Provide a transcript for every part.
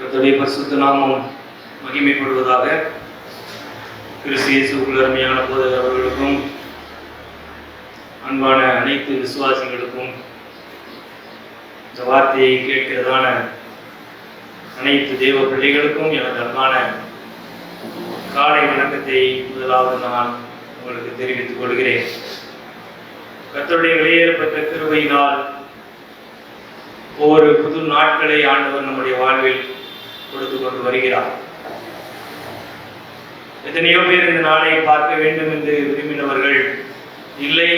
கர்த்தருடைய பரிசுத்த நாமம் மகிமைப்படுவதாக. கிறிஸ்து இயேசுவுக்குள் அருமையான போதகர் அவர்களுக்கும் அன்பான அனைத்து விசுவாசிகளுக்கும் இந்த வார்த்தையை கேட்கிறதான அனைத்து தேவ பிள்ளைகளுக்கும் எனது அன்பான காலை வணக்கத்தை முதலாவது நான் உங்களுக்கு தெரிவித்துக் கொள்கிறேன். கர்த்தருடைய வெளியேறப்பட்ட கிருபையினால் ஒவ்வொரு புது நாட்களை ஆண்டவர் நம்முடைய வாழ்வில் கொடுத்து கொண்டு வருகிறார். எத்தனையோ பேர் இந்த நாளை பார்க்க வேண்டும் என்று விரும்பினவர்கள் இல்லை.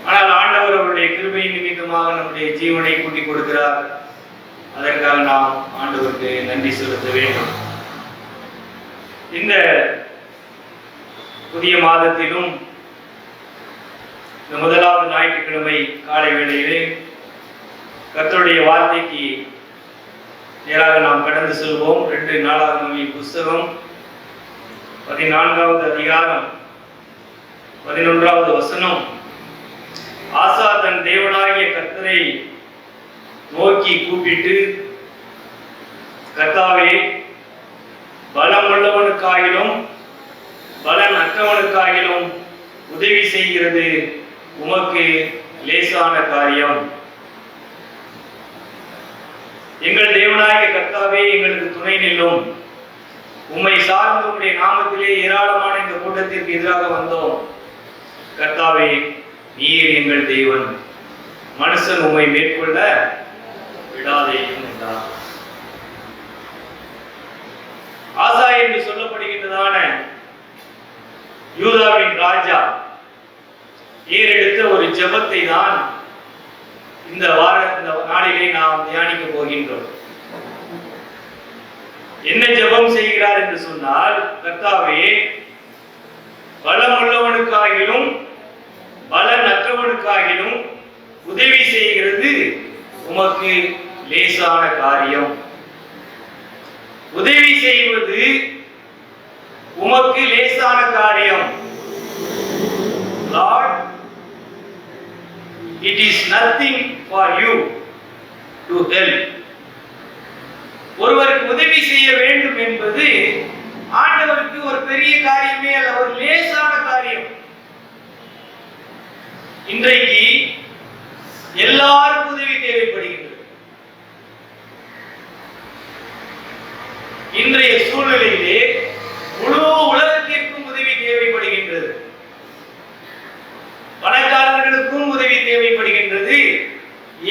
ஆனால் ஆண்டவர் அவருடைய கிருபையின் நிமித்தமாக நம்முடைய ஜீவனை கூட்டிக் கொடுக்கிறார். அதற்காக நாம் ஆண்டவருக்கு நன்றி செலுத்த வேண்டும். இந்த புதிய மாதத்திலும் இந்த முதலாவது ஞாயிற்றுக்கிழமை காலை வேளையிலே கர்த்தருடைய வார்த்தைக்கு நேராக நாம் கடந்து செல்வோம். 2 நாளாகமத்தின் புஸ்தகம் 14வது அதிகாரம் 11வது வசனம். ஆசா தன் தேவனாகிய கர்த்தரை நோக்கி கூப்பிட்டு, கர்த்தாவே, பலமுள்ளவனுக்காகிலும் பலன் அற்றவனுக்காகிலும் உதவி செய்கிறது உமக்கு லேசான காரியம். எங்கள் தேவனாகிய கர்த்தாவே, எங்களுக்கு துணை நில்லும். உம்மை சார்ந்த உம்முடைய நாமத்திலே ஏராளமான இந்த கூட்டத்திற்கு எதிராக வந்தோம். கர்த்தாவே, நீர் எங்கள் தேவன், மனுஷன் உம்மை மேற்கொள்ள விடாதேயும் என்றார். ஆசா என்று சொல்லப்படுகின்றதான யூதாவின் ராஜா ஏறெடுத்த ஒரு ஜெபத்தை தான் இந்த நாளிலே நாம் தியானிக்க போகின்றோம். என்ன ஜெபம் செய்கிறார் என்று சொன்னால், கர்த்தாவே, பலமுள்ளவனுக்காகிலும் பலன் அற்றவனுக்காகிலும் உதவி செய்கிறது உமக்கு லேசான காரியம். உதவி செய்வது உமக்கு லேசான காரியம். Lord, it is nothing for you to help. ஒருவருக்கு உதவி செய்ய வேண்டும் என்பது ஆண்டவருக்கு ஒரு பெரிய காரியமே அல்ல, ஒரு லேசான காரியம். இன்றைக்கு எல்லாருக்கும் உதவி தேவைப்படுகிறது. இன்றைய சூழ்நிலையிலே முழு உலகத்திற்கும் உதவி தேவைப்படுகின்றது. பணக்காரர்களுக்கும் உதவி தேவைப்படுகின்றது,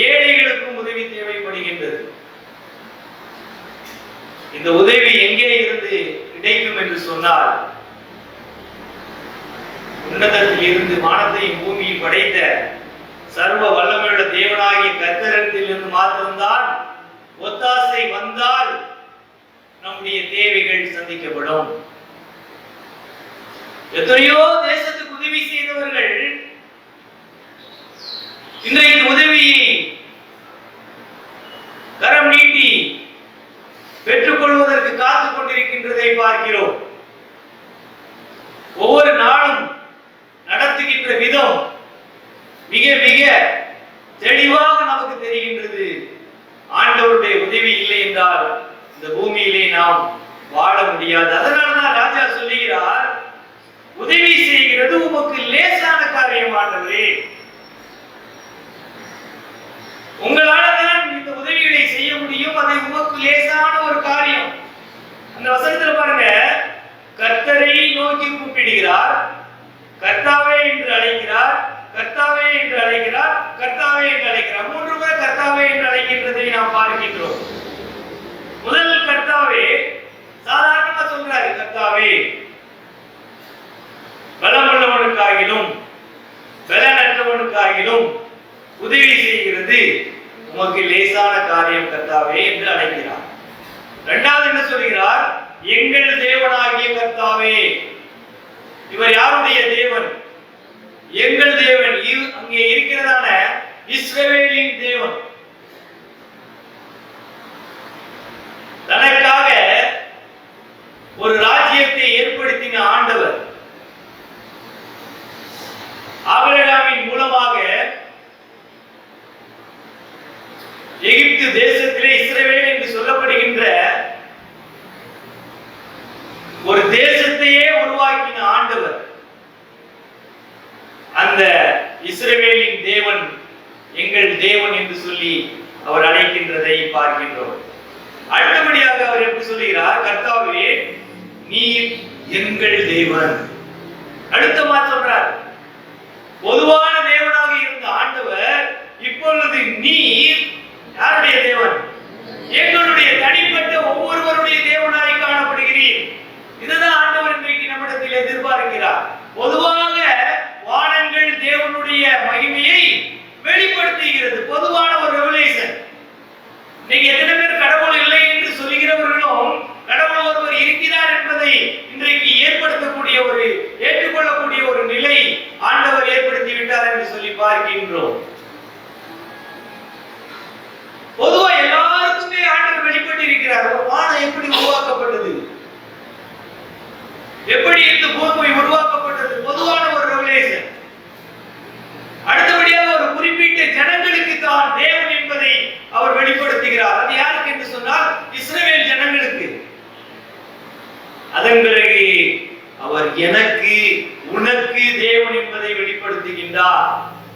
ஏழைகளுக்கும் உதவி தேவைப்படுகின்றது. இந்த உதவி எங்கே இருந்து கிடைக்கும் என்று சொன்னால், உன்னதத்தில் இருந்து வானத்தையும் பூமியில் படைத்த சர்வ வல்லமையுள்ள தேவனாகிய கர்த்தரிடத்தில் இருந்து மாத்திரம்தான் ஒத்தாசை வந்தால் நம்முடைய தேவைகள் சந்திக்கப்படும். எத்தனையோ தேசத்துக்கு உதவி செய்தவர்கள் இன்றைக்கு உதவியை கரம் நீட்டி பெற்றுக் கொள்வதற்கு காத்துக் கொண்டிருக்கின்றதை பார்க்கிறோம். ஒவ்வொரு நாளும் நடத்துகின்ற விதம் மிக மிக தெளிவாக நமக்கு தெரிகின்றது. ஆண்டவருடைய உதவி இல்லை என்றால் இந்த பூமியிலே நாம் வாழ முடியாது. அதனால்தான் ராஜா சொல்லுகிறார், உதவி செய்கிறது உமக்கு லேசான காரியம் ஆண்டவரே. உங்களால் தான் இந்த உதவிகளை செய்ய முடியும், அதை உமக்கு லேசான ஒரு காரியம். அந்த வசனத்துல பாருங்க, கர்த்தரை நோக்கி கூப்பிடுகிறார், கர்த்தாவே என்று அழைக்கிறார், கர்த்தாவே என்று அழைக்கிறார், கர்த்தாவே என்று அழைக்கிறார். 3 முறை கர்த்தாவே என்று அழைக்கின்றதை நாம் பார்க்கின்றோம். முதல் கர்த்தாவே சாதாரணமா சொல்றாரு, கர்த்தாவே, பலமுள்ளவனுக்காகிலும் பலனற்றவனுக்காகிலும் உதவி செய்கிறது உமக்கு லேசான காரியம் கர்த்தாவே என்று அழைக்கிறார். இரண்டாவது என்ன சொல்கிறார்? எங்கள் தேவனாகிய கர்த்தாவே. இவர் யாருடைய தேவன்? எங்கள் தேவன். அங்கே இருக்கிறதான இஸ்ரவேலின் தேவன். தனக்காக ஒரு ராஜ்யத்தை ஏற்படுத்தின ஆண்டவர். ஆபிரகாமின் மூலமாக எகிப்து இஸ்ரவேலின் தேவன் எங்கள் தேவன் என்று சொல்லி அவர் அழைக்கின்றதை பார்க்கின்றோம். அடுத்தபடியாக அவர் எப்படி சொல்லுகிறார்? கர்த்தாவே நீர் எங்கள் தேவன். அடுத்தமா சொல்றார், பொதுவான தேவனாக இருந்த ஆண்டவர் இப்பொழுது நீர் யாருடைய தேவன்? எங்களுடைய தனிப்பட்ட ஒவ்வொருவருடைய தேவனாய் காணப்படுகிறீர். இதுதான் ஆண்டவர் இன்றைக்கு நம்மிடத்தில் எதிர்பார்க்கிறார். பொதுவாக வானங்கள் தேவனுடைய மகிமையை வெளிப்படுத்துகிறது, பொதுவான ஒரு ரெவலேஷன். நீங்க எத்தனை பேர் கடவுள் இல்லை என்று சொல்லுகிறவர்களும் கடவுள் ஒருவர் இருக்கிறார் என்பதை இன்றைக்கு ஏற்படுத்தக்கூடிய ஒரு ஏற்றுக்கொள்ளக்கூடிய ஒரு நிலை ஆண்டவர் ஏற்படுத்தி விட்டார் என்று சொல்லி பார்க்கின்றோம். பொதுவா எல்லாருக்குமே ஆண்டவர் வெளிப்பட்டு இருக்கிறார். ஒரு வானம் எப்படி உருவாக்கப்பட்டது, எப்படி இந்த பூமி உருவாக்கப்பட்டது, பொதுவான ஒரு ரெவலேஷன். அடுத்தபடியாக ஒரு குறிப்பிட்ட ஜனங்களுக்கு தான் தேவன் என்பதை அவர் வெளிப்படுத்துகிறார். அது யாருக்கு என்று சொன்னால் இஸ்ரவேல் ஜனங்களுக்கு. அதன் பிறகு அவர் எனக்கு உனக்கு தேவன் என்பதை வெளிப்படுத்துகின்றார்.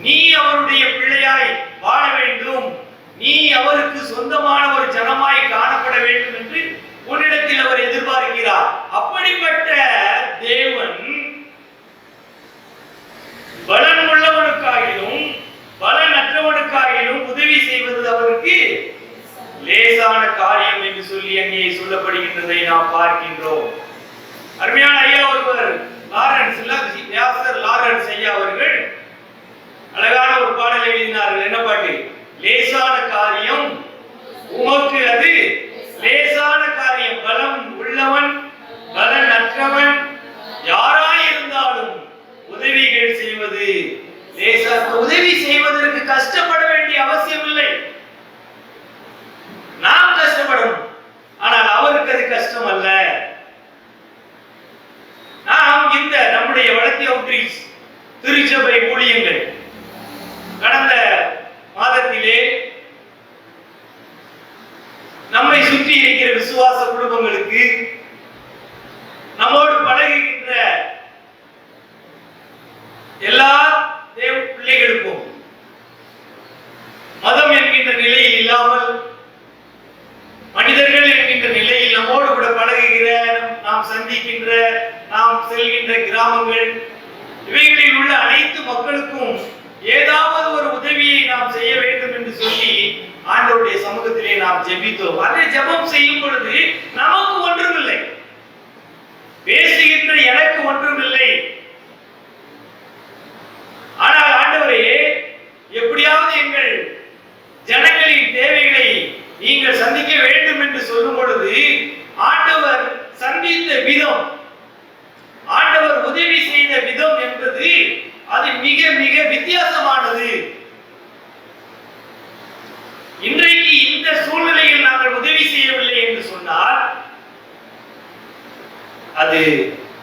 நீ அவருடைய பிள்ளையாய் வாழ வேண்டும், நீ அவருக்கு சொந்தமான ஒரு ஜனமாய் காணப்பட வேண்டும் என்று உன்னிடத்தில் அவர் எதிர்பார்க்கிறார். அப்படிப்பட்ட தேவன் பலன் உள்ளவனுக்காகிலும் பலனற்றவனுக்காகிலும் உதவி செய்வது அவருக்கு லேசான காரியம் என்று சொல்லி அங்கே சொல்லப்படுகின்றதை நாம் பார்க்கின்றோம். அருமையான ஐயா ஒருவர் லாரன்ஸ் ஐயா அவர்கள் அழகான ஒரு பாடல் எழுதினார்கள். என்ன பாட்டு? லேசான காரியம் உமக்கு அது லேசான காரியம், பலம் உள்ளவன் பலன் அற்றவன் யாராயிருந்தாலும் உதவிகள் செய்வது லேசான. உதவி செய்வதற்கு கஷ்டப்பட வேண்டிய அவசியம் இல்லை, நாம் கஷ்டப்படணும். ஆனால் அவருக்கு அது கஷ்டம் அல்ல. நாம் இந்த நம்முடைய வளர்த்தி அவுட்ரீச் திருச்சபை ஊழியங்கள் கடந்த மாதத்திலே நம்மை சுற்றி இருக்கிற விசுவாச குடும்பங்களுக்கு, நம்மோடு பழகுகின்ற எல்லா தேவ பிள்ளைகளுக்கும் மதம் என்கின்ற நிலையில் இல்லாமல் மனிதர்கள் என்கின்ற நிலையில் நம்மோடு கூட பழகுகிற, நாம் சந்திக்கின்ற, நாம் செல்கின்ற கிராமங்கள், இவைகளில் உள்ள அனைத்து மக்களுக்கும் ஏதாவது ஒரு உதவியை நாம் செய்ய வேண்டும் என்று சொல்லி ஆண்டவருடைய சமூகத்திலே நாம் ஜெபித்தோம். அதை ஜெபம் செய்யும் பொழுது நமக்கு ஒன்றுமில்லை, பேசுகின்ற எனக்கு ஒன்றுமில்லை. ஆனால் ஆண்டவரே, எப்படியாவது எங்கள் ஜனங்களின் தேவைகளை நீங்கள் சந்திக்க வேண்டும் என்று சொல்லும் பொழுது ஆண்டவர் சந்தித்த விதம், ஆண்டவர் உதவி செய்த விதம் என்பது அது மிக மிக வித்தியாசமானது. இன்றைக்கு இந்த சூழ்நிலையில் நாங்கள் உதவி செய்யவில்லை என்று சொன்னால் அது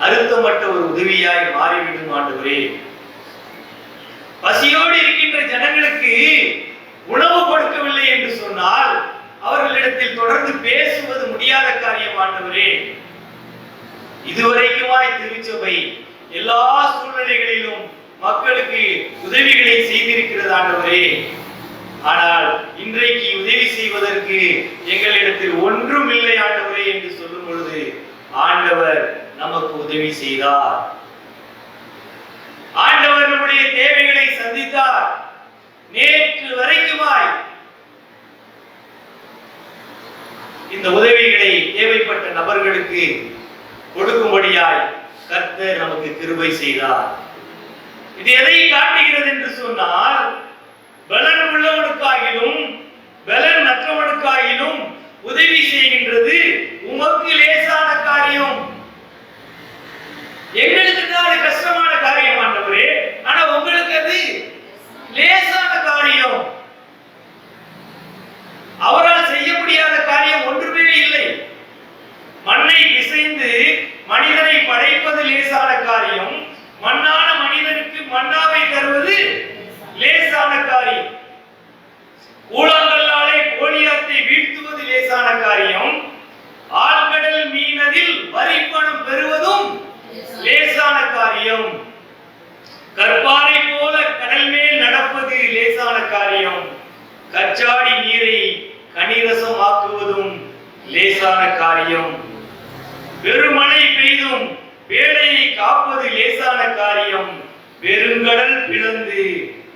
அர்த்தமற்ற ஒரு உதவியாய் மாறிவிடும். ஆண்டவரே, பசியோடு இருக்கின்ற ஜனங்களுக்கு உணவு கொடுக்கவில்லை என்று சொன்னால் அவர்களிடத்தில் தொடர்ந்து பேசுவது முடியாத காரியம். ஆண்டவரே, இதுவரைக்குமாய் திருச்சபை எல்லா சூழ்நிலைகளிலும் மக்களுக்கு உதவிகளை செய்திருக்கிறது ஆண்டவரே. ஆனால் இன்றைக்கு உதவி செய்வதற்கு எங்களிடத்தில் ஒன்றும் இல்லை ஆண்டவரே என்று சொல்லும் பொழுது ஆண்டவர் நமக்கு உதவி செய்தார். ஆண்டவர் நம்முடைய தேவைகளை சந்தித்தார். நேற்று வரைக்குமாய் இந்த உதவிகளை தேவைப்பட்ட நபர்களுக்கு கொடுக்கும்படியாய் கர்த்தர் நமக்கு கிருபை செய்தார். இது எதை காட்டுகிறது என்று சொன்னால், பலன் உள்ளவனுக்காகிலும் பலன் அற்றவனுக்காகிலும் உதவி செய்கின்றது உமக்கு லேசான காரியம். எங்களுக்கு தான் அது கஷ்டமான காரியம் ஆண்டவரே, ஆனா உங்களுக்கு அது லேசான காரியம். அவரால் செய்ய முடியாத காரியம் ஒன்றுமே இல்லை. மண்ணை பிசைந்து மனிதனை படைப்பது லேசான காரியம், மண்ணான மனிதனுக்கு மன்னாவை தருவது லேசான காரியம். கூழாங்கல்லாலே கோலியாத்தை வீழ்த்துவது லேசான காரியம். ஆழ்கடல் மீனதில் வரிப்பணம் பெறுவதும் லேசான காரியம். கற்பாறை போல கடல் மேல் லேசான காரியம். பெருமழை பெய்தும் வேலையை காப்பது லேசான காரியம். பெருங்கடல் பிளந்து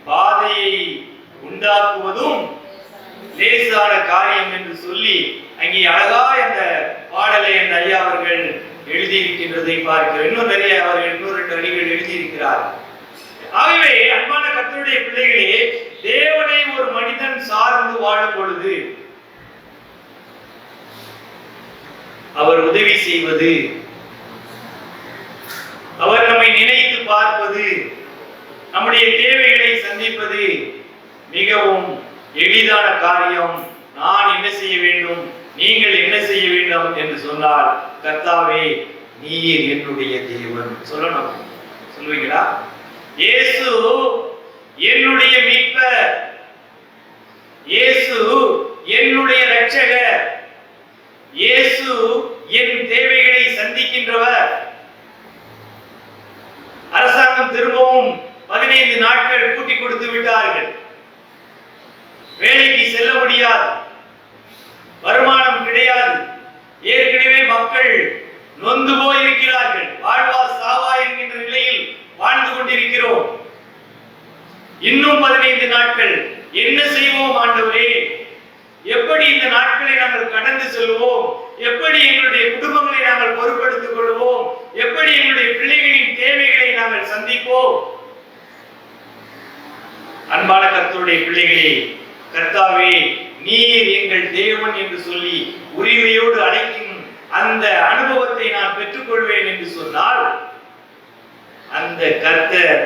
பாதையை உண்டாக்குவதும் லேசான காரியம் என்று சொல்லி அங்கே அழகா அந்த பாடலை அந்த ஐயா அவர்கள் எழுதியிருக்கின்றதை பார்க்கிறோம். இன்னும் நிறைய அவர்கள் இன்னொரு 2 வரிகள் எழுதியிருக்கிறார். ஆகவே அன்பான கர்த்தருடைய பிள்ளைகளே, தேவனை ஒரு மனிதன் சார்ந்து வாழும் பொழுது அவர் உதவி செய்வது, அவர் நம்மை நினைத்து பார்ப்பது, நம்முடைய தேவைகளை சந்திப்பது மிகவும் எளிதான காரியம். நான் என்ன செய்ய வேண்டும், நீங்கள் என்ன செய்ய வேண்டும் என்று சொன்னால், கர்த்தாவே நீர் என்னுடைய தேவன் சொல்லணும். சொல்லுவீங்களா? இயேசு என்னுடைய மீட்பர், இயேசு என்னுடைய இரட்சகர், இயேசு என் தேவைகளை சந்திக்கின்றவர். அரசாங்கம் திரும்பவும் 15 நாட்கள் கூட்டி கொடுத்து விட்டார்கள். வேலைக்கு செல்ல முடியாது, வருமானம் கிடையாது. ஏற்கனவே மக்கள் நொந்து போயிருக்கிறார்கள். வாழ்வா சாவா என்கின்ற நிலையில் வாழ்ந்து கொண்டிருக்கிறோம். இன்னும் 15 நாட்கள் என்ன செய்வோம் ஆண்டவரே? எப்படி இந்த நாட்களை நாங்கள் கடந்து செல்வோம்? எப்படி எங்களுடைய குடும்பங்களை நாங்கள் பொறுப்பெடுத்துக் கொள்வோம்? எப்படி எங்களுடைய பிள்ளைகளின் தேவைகளை நாங்கள் சந்திப்போம்? அன்பான கர்த்தருடைய பிள்ளைகளே, கர்த்தாவே நீர் எங்கள் தேவன் என்று சொல்லி உரிமையோடு அழைக்கும் அந்த அனுபவத்தை நான் பெற்றுக்கொள்வேன் என்று சொன்னால், அந்த கர்த்தர்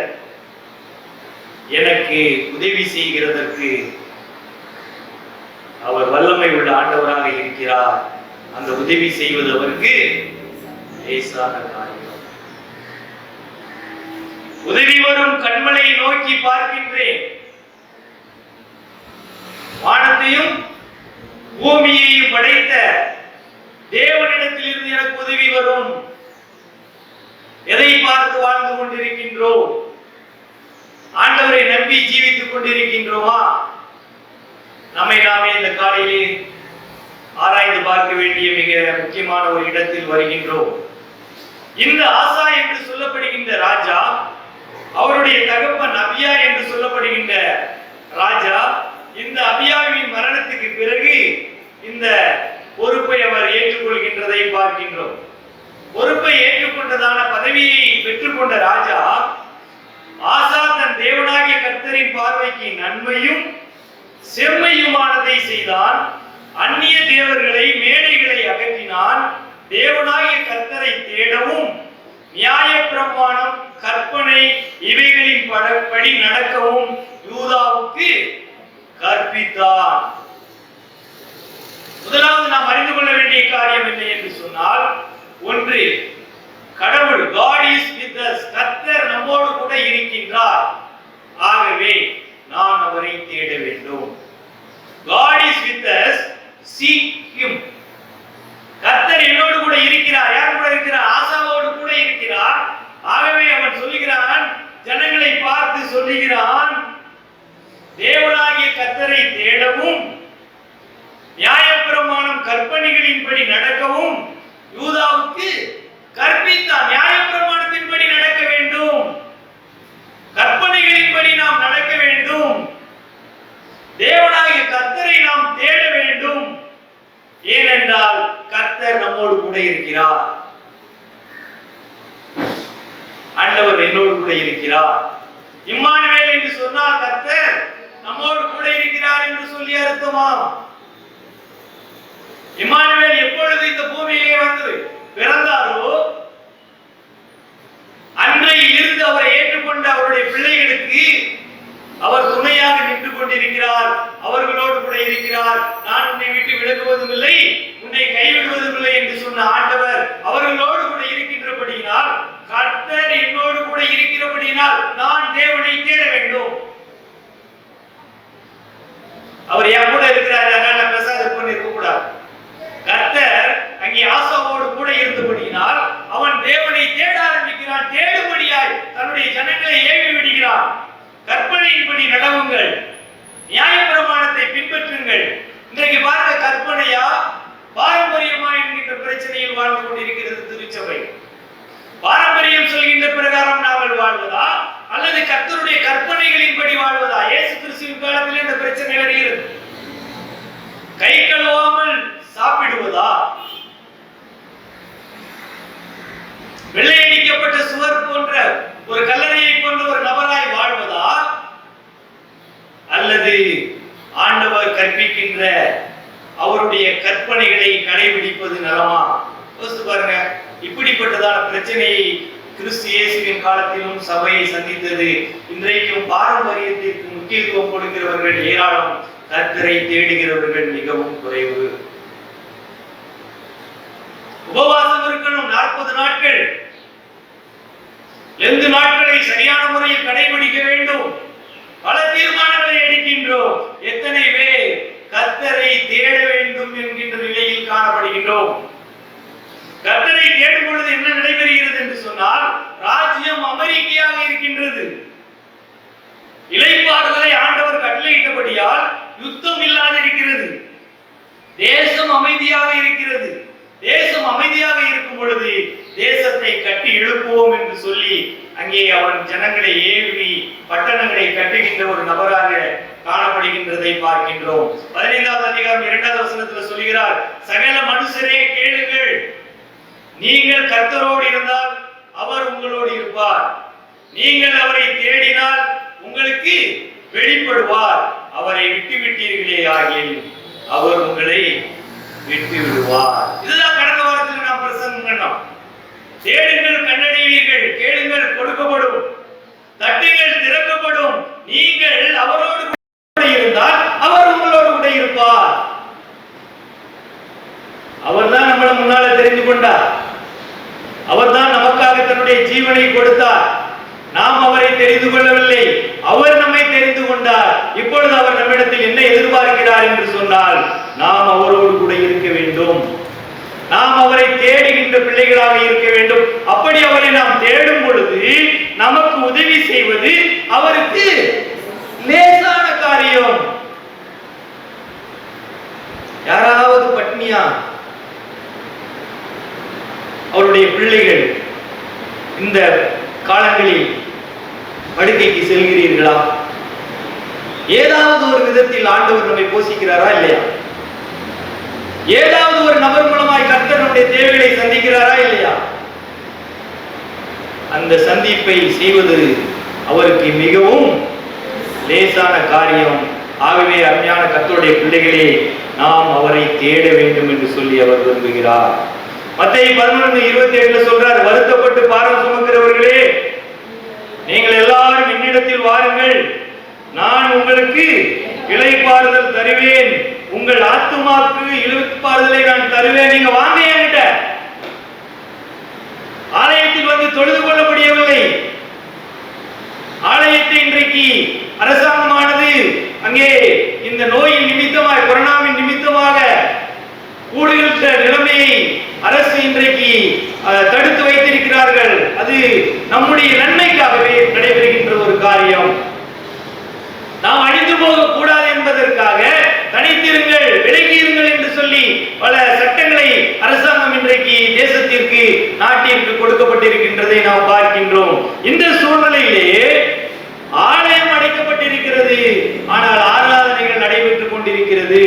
எனக்கு உதவி செய்கிறதற்கு அவர் வல்லமை உள்ள ஆண்டவராக இருக்கிறார். அந்த உதவி செய்வது அவருக்கு லேசான காரியம். உதவி வரும் கண்மலை நோக்கி பார்க்கின்றேன், வானத்தையும் பூமியையும் படைத்த தேவனிடத்தில் இருந்து எனக்கு உதவி வரும். எதை பார்த்து வாழ்ந்து கொண்டிருக்கின்றோம்? ஆண்டவரை நம்பி ஜீவித்துக் கொண்டிருக்கின்றோமா? நம்மை நாமே இந்த காலையிலே ஆராய்ந்து பார்க்க வேண்டிய மிக முக்கியமான ஒரு இடத்தில் வருகின்றோம். இந்த ஆசா என்று சொல்லப்படுகின்ற ராஜா, அவருடைய தகப்பன் அபியா என்று சொல்லப்படுகின்ற ராஜா, இந்த அபியாவின் மரணத்துக்கு பிறகு இந்த பொறுப்பை அவர் ஏற்றுக்கொள்கின்றதை பார்க்கின்றோம். பொறுப்பை ஏற்றுக்கொண்டதான பதவியை பெற்றுக்கொண்ட ராஜா ஆசா தன் தேவனாகிய கர்த்தரின் பார்வைக்கு நன்மையும் செம்மையுமானதை செய்தான். அந்நிய தேவர்களை மேடைகளை அகற்றினான். தேவனாகிய கர்த்தரை தேடவும் நியாயப்பிரமாணம் கற்பனை இவைகளின் படி நடக்கவும் யூதாவுக்கு கற்பித்தார். முதலாவது நாம் அறிந்து கொள்ள வேண்டிய காரியம் என்ன என்று சொன்னால், ஒன்று, கடவுள் God is with us, கர்த்தர் நம்மோடு கூட இருக்கின்றார். ஆகவே நான் அவரை தேட வேண்டும். God is with us, seek him. கர்த்தர் என்னோடு கூட இருக்கிறார். யார் கூட இருக்கிறார்? ஆசாவோடு கூட இருக்கிறார். ஆகவே அவன் சொல்லுகிறான், ஜனங்களை பார்த்து சொல்லுகிறான், தேவனாகிய கர்த்தரை தேடவும் நியாயப்பிரமாணம் கற்பனைகளின்படி நடக்கவும் யூதாவுக்கு கற்பித்தான். நியாயப்பிரமாணத்தின்படி நடக்க வேண்டும், கற்பனைகளின்படி நாம் நடக்க வேண்டும், தேவனாகிய கர்த்தரை நாம் தேட வேண்டும். ஏனென்றால் கர்த்தர் நம்மோடு கூட இருக்கிறார். ஆண்டவர் என்னோடு கூட இருக்கிறார். இம்மானுவேல் என்று சொன்னால் கர்த்தர் நம்மோடு கூட இருக்கிறார் என்று சொல்லி அர்த்தமா? இம்மானுவேல் எப்பொழுது இந்த பூமியிலே வந்து பிறந்தாரோ அன்றையில் இருந்து அவரை ஏற்றுக்கொண்ட அவருடைய பிள்ளைகளுக்கு அவர் துணையாக நின்று கொண்டிருக்கிறார். அவர்களோடு கூட இருக்கிறார். நான் உன்னை விட்டு விலகுவதும் இல்லை, உன்னை கைவிடுவதும் இல்லை என்று சொன்ன ஆண்டவர் அவர்களோடு கூட இருக்கின்றபடியினால், கர்த்தர் என்னோடு கூட இருக்கிறபடியினால் நான் தேவனை தேட வேண்டும். அவர் என் கூட இருக்கிறார், அதனால பிரசாத பண்ணி இருக்க கூடாது. கர்த்தர் அங்கே ஆசாவோடு கூட இருந்தபடியினால் அவன் தேவனை தேட ஆரம்பிக்கிறான். தேடும்படியாய் தன்னுடைய ஜனங்களை ஏவி விடுகிறான். கற்பனையின்படி நடவுங்கள், நியாயப்பிரமாணத்தை பின்பற்றுங்கள். இன்றைக்கு பார்க்க கற்பனையா பாரம்பரியமா என்கின்ற பிரச்சனையில் வாழ்ந்து கொண்டிருக்கிறது திருச்சபை. பாரம்பரியம் சொல்கின்ற பிரகாரம் நாங்கள் வாழ்வதா அல்லது கர்த்தருடைய கற்பனைகளின்படி வாழ்வதா? இயேசு கிறிஸ்துவின் காலத்தில் இந்த பிரச்சனை வருகிறது. கை கழுவாமல் சாப்பிடுவதா? வெள்ளையடிக்கப்பட்ட சுவர் போன்ற ஒரு கல்லறையை போன்ற ஒரு நபராய் வாழ்வதா அல்லது ஆண்டவர் கற்பிக்கின்ற அவருடைய கற்பனைகளை கடைபிடிப்பது நலமா? யோசித்து பாருங்க. இப்படிப்பட்டதான பிரச்சனையை கிறிஸ்து இயேசுவின் காலத்திலும் சபையை சந்தித்தது. இன்றைக்கும் பாரம்பரியத்திற்கு முக்கியத்துவம் கொடுக்கிறவர்கள் ஏராளம், கர்த்தரை தேடுகிறவர்கள் மிகவும் குறைவு. உபவாசம் இருக்கணும் 40 நாட்கள். 2 நாட்களை சரியான முறையில் கடைபிடிக்க வேண்டும். பல தீர்மானங்களை எடுக்கின்றோம். எத்தனை பேர் கர்த்தரை தேட வேண்டும் என்கின்ற நிலையில் காணப்படுகின்றோம்? கர்த்தரை தேடும் பொழுது என்ன நடைபெறுகிறது என்று சொன்னால், ராஜ்யம் அமெரிக்கையாக இருக்கின்றது. இளைப்பாறுதலை ஆண்டவர் கட்டளையிட்டபடியால் யுத்தம் இல்லாத இருக்கிறது. தேசம் அமைதியாக இருக்கிறது. தேசம் அமைதியாக இருக்கும் பொழுது தேசத்தை கட்டி எழுப்புவோம் என்று சொல்லி அங்கே அவன் ஜனங்களை ஏவி பட்டணங்களை கட்டுகின்ற ஒரு நபராக காணப்படுகின்றதை பார்க்கின்றோம். 15வது அதிகாரம் 2வது வசனத்தில் சொல்கிறார், சகல மனுஷரே கேளுங்கள், நீங்கள் கர்த்தரோடு இருந்தால் அவர் உங்களோடு இருப்பார். நீங்கள் அவரை தேடினால் உங்களுக்கு வெளிப்படுவார். அவரை விட்டு விட்டீர்களே ஆகில் அவர் உங்களை விட்டு விடுவார். இதுதான் கடந்த வாரத்தில் நாம் பிரசங்கம் பண்ணோம். தேடுங்கள் கண்டடைவீர்கள், கேளுங்கள் கொடுக்கப்படும், தட்டுங்கள் திறக்கப்படும். நீங்கள் அவரோடு கூட இருந்தால் அவர் உங்களோடு கூட இருப்பார். அவர்தான் நம்மளை முன்னால தெரிந்து கொண்டார். அவர்தான் நமக்காக தன்னுடைய ஜீவனை கொடுத்தார். நாம் அவரை தெரிந்து கொள்ளவில்லை, அவர் நம்மை தெரிந்து கொண்டார். இப்பொழுது அவர் நம்மிடத்தில் என்ன எதிர்பார்க்கிறார் என்று சொன்னால், நாம் அவரோடு கூட இருக்க வேண்டும். நாம் அவரை தேடுகின்ற பிள்ளைகளாக இருக்க வேண்டும். அப்படி அவரை நாம் தேடும் பொழுது நமக்கு உதவி செய்வது அவருக்கு லேசான காரியம். யாராவது பட்னியா அவருடைய பிள்ளைகள் இந்த காலங்களில் படுக்கைக்கு செல்கிறீர்களா? ஏதாவது ஒரு விதத்தில் ஆண்டவர் நம்மை போஷிக்கிறாரா இல்லையா? ஏதாவது ஒரு நபர் மூலமாய் கர்த்தர் நம்முடைய தேவைகளை சந்திக்கிறாரா இல்லையா? அந்த சந்திப்பை செய்வது அவருக்கு மிகவும் லேசான காரியம். ஆகவே அருமையான கர்த்தருடைய பிள்ளைகளே, நாம் அவரை தேட வேண்டும் என்று சொல்லி அவர் விரும்புகிறார். மத்தேயு 11:27 சொல்றார், வருத்தப்பட்டு பாரம் சுமக்கிறவர்களே, நீங்கள் எல்லாரும் என்னிடத்தில் வாருங்கள், நான் உங்களுக்கு இளைப்பாறுதல் தருவேன். உங்கள் ஆத்துமாக்கு இளைப்பாறுதலை நான் தருவேன். நீங்க வாங்க என்கிட்ட. ஆலயத்தில் வந்து தொழுது கொள்ள முடியவில்லை. ஆலயத்தை இன்றைக்கு அரசாங்கமானது அங்கே இந்த நோயின் நிமித்தமாக, கொரோனாவின் நிமித்தமாக கூடுகின்ற நிலைமையை அரசு இன்றைக்கு தடுத்து வைத்திருக்கிறார்கள். அது நம்முடைய நன்மைக்காகவே நடைபெறுகின்ற ஒரு காரியம். நாம் அழிந்து போக கூடாது என்பதற்காக தனித்திருங்கள், விலகியிருங்கள் என்று சொல்லி பல சட்டங்களை அரசாங்கம் இன்றைக்கு தேசத்திற்கு, நாட்டிற்கு கொடுக்கப்பட்டிருக்கின்றதை நாம் பார்க்கின்றோம். இந்த சூழ்நிலையிலே ஆலயம் அடைக்கப்பட்டிருக்கிறது, ஆனால் ஆராதனைகள் நடைபெற்றுக் கொண்டிருக்கிறது.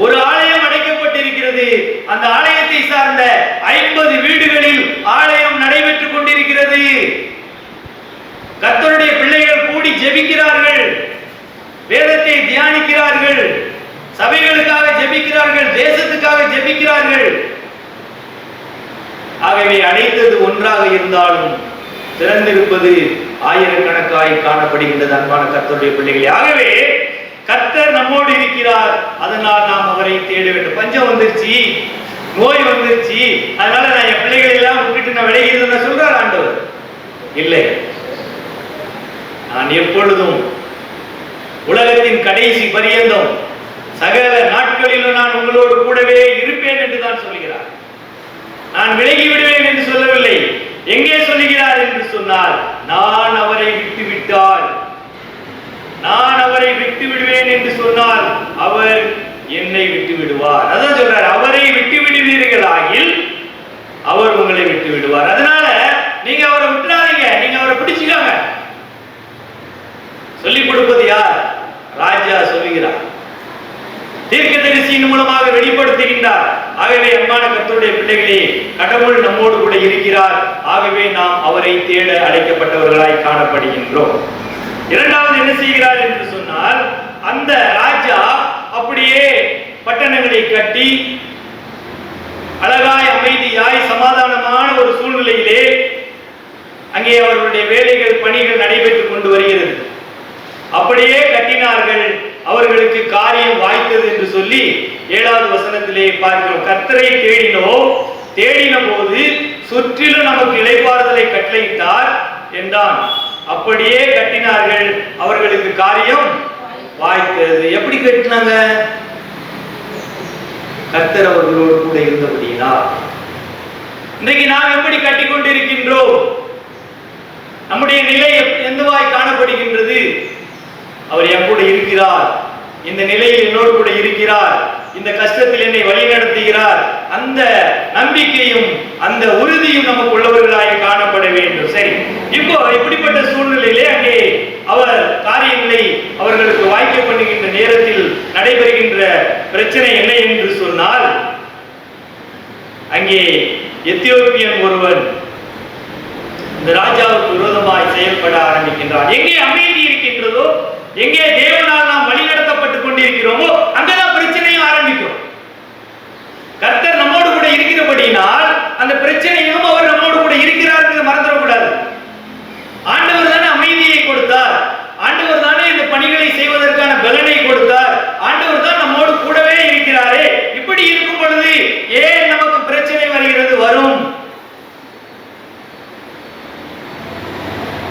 ஒரு ஆலயம் அடைக்கப்பட்டிருக்கிறது, அந்த ஆலயத்தை சார்ந்த 50 வீடுகளில் ஆலயம் நடைபெற்றுக் கொண்டிருக்கிறது. கர்த்தருடைய பிள்ளைகள் கூடி ஜெபிக்கிறார்கள், வேதத்தை தியானிக்கிறார்கள், சபைகளுக்காக ஜெபிக்கிறார்கள், தேசத்துக்காக ஜெபிக்கிறார்கள். ஆகவே அடைத்தது ஒன்றாக இருந்தாலும் திறந்திருப்பது ஆயிரக்கணக்காய் காணப்படுகின்றது. அன்பான கர்த்தருடைய பிள்ளைகளே, ஆகவே கர்த்தர் நம்மோடு இருக்கிறார். அதனால் நாம் அவரை தேட வேண்டும். பஞ்சம் வந்துருச்சு, நோய் வந்துருச்சு, அதனால நான் என் பிள்ளைகளை எல்லாம் விட்டுட்டு நான் விலகிறேன்னு சொல்றார் ஆண்டவர்? இல்லை, நான் எப்பொழுதும் உலகத்தின் கடைசி பரியந்தம் சகல நாட்களிலும் நான் உங்களோடு கூடவே இருப்பேன் என்று தான் சொல்கிறார். நான் விலகி விடுவேன் என்று சொல்லவில்லை. எங்கே சொல்லுகிறார் என்று சொன்னால், நான் அவரை விட்டு விட்டால், நான் அவரை விட்டு விடுவேன் என்று சொன்னால் அவர் என்னை விட்டு விடுவார். அதான் சொல்றாரு, அவரை விட்டு விடுவீர்களாகில் அவர் உங்களை விட்டு விடுவார். அதனால நீங்க அவரை விட்டுறாதீங்க, நீங்க அவரை பிடிச்சுக்காங்க. சொல்லிக் கொடுப்பது யார்? ராஜா சொல்லுகிறார், தீர்க்கதரிசியின் மூலமாக வெளிப்படுத்துகின்றார். ஆகவே அன்பான கர்த்தருடைய பிள்ளைகளே, கடவுள் நம்மோடு கூட இருக்கிறார். ஆகவே நாம் அவரை தேட அழைக்கப்பட்டவர்களாய் காணப்படுகின்றோம். இரண்டாவது என்ன செய்கிறார் என்று சொன்னால், அந்த ராஜா அப்படியே பட்டணங்களை கட்டி அழகாய் அமைதியாய் சமாதானமான ஒரு சூழ்நிலையிலே அங்கே அவர்களுடைய வேலைகள் பணிகள் நடைபெற்றுக் கொண்டு வருகிறது. அப்படியே கட்டினார்கள், அவர்களுக்கு காரியம் வாய்த்தது என்று சொல்லி 7வது வசனத்திலே பார்க்கிறோம். கர்த்தரை தேடின போது சுற்றிலும் நமக்கு இளைப்பாறுதலை கட்டளையிட்டார் என்றான். அப்படியே கட்டினார்கள், அவர்களுக்கு காரியம் வாய்த்தது. எப்படி கட்டினாங்க? கர்த்தர் அவர்களோடு கூட இருந்தபடியினால். இன்றைக்கு நாம் எப்படி கட்டிக்கொண்டு இருக்கின்றோம்? நம்முடைய நிலை எந்தவாய் காணப்படுகின்றது? அவர் என் கூட இருக்கிறார், இந்த நிலையில் என்னோடு கூட இருக்கிறார், இந்த கஷ்டத்தில் என்னை வழி நடத்துகிறார். அந்த நம்பிக்கையும் அந்த உறுதியும் நமக்கு உள்ளவர்களாக காணப்பட வேண்டும். சரி, இப்போ இப்படிப்பட்ட சூழ்நிலையிலே அங்கே அவர் காரியங்களை அவர்களுக்கு வாய்க்க பண்ணுகின்ற நேரத்தில் நடைபெறுகின்ற பிரச்சனை என்ன என்று சொன்னால், அங்கே எத்தியோப்பியன் ஒருவன் இந்த ராஜாவுக்கு விரோதமாய் செயல்பட ஆரம்பிக்கின்றான். எங்கே அமைதி இருக்கின்றதோ, எங்கே தேவனால் நாம் வழிநடத்தப்பட்டுக் கொண்டிருக்கிறோமோ, அங்கதான் பிரச்சனையும் ஆரம்பிக்கும். கர்த்தர் நம்மோடு கூட இருக்கிறபடினால் அந்த பிரச்சனையும் அவர் நம்மோடு கூட இருக்கிறார் என்று மறந்துடக்கூடாது. ஆண்டவர் தானே அமைதியை கொடுத்தார், ஆண்டவர் தானே இந்த பணிகளை செய்வதற்கான பலனை கொடுத்தார், ஆண்டவர் தான் நம்மோடு கூடவே இருக்கிறாரே. இப்படி இருக்கும் பொழுது ஏன் நமக்கு பிரச்சனை வருகிறது? வரும்.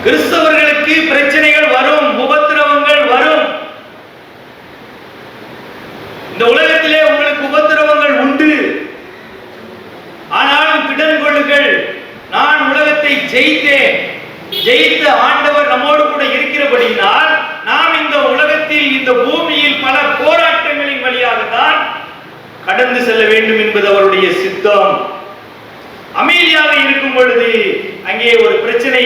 கிறிஸ்தவர்களுக்கு பிரச்சனைகள் வரும், உபத்திரவங்கள் வரும். இந்த உலகத்திலே உங்களுக்கு உபத்திரவங்கள் உண்டு. ஆனாலும் திடன் கொள்ளுங்கள், நான் உலகத்தை ஜெயித்தேன். ஜெயித்த ஆண்டவர் நம்மோடு கூட இருக்கிறபடியினால் நாம் இந்த உலகத்தில், இந்த பூமியில் பல போராட்டங்களின் வழியாக தான் கடந்து செல்ல வேண்டும் என்பது அவருடைய சித்தம். அமைதியாக இருக்கும் பொழுது அங்கே ஒரு பிரச்சனை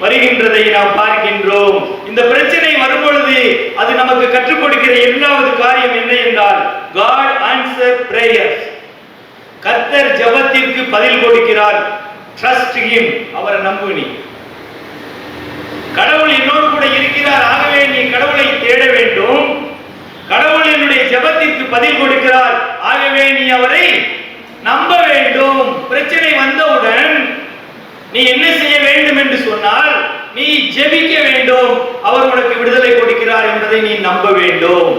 வருகின்றதை நாம் பார்க்கின்றோம். இந்த பிரச்சனை வரும் பொழுது அது நமக்கு கற்றுக் கொடுக்கிற இரண்டாவது காரியம் என்ன என்றால், God answer prayers. கர்த்தர் ஜெபத்திற்கு பதில் கொடுக்கிறார். Trust him. அவரை நம்பு. நீ கடவுள் என்னோடு கூட இருக்கிறார், ஆகவே நீ கடவுளை தேட வேண்டும். கடவுள் என்னுடைய ஜெபத்திற்கு பதில் கொடுக்கிறார், ஆகவே நீ அவரை நம்ப வேண்டும். பிரச்சனை வந்தவுடன் நீ என்ன செய்ய வேண்டும் என்று சொன்னால், நீ ஜெபிக்க வேண்டும். அவர் உனக்கு விடுதலை கொடுக்கிறார் என்பதை நீ நம்ப வேண்டும்.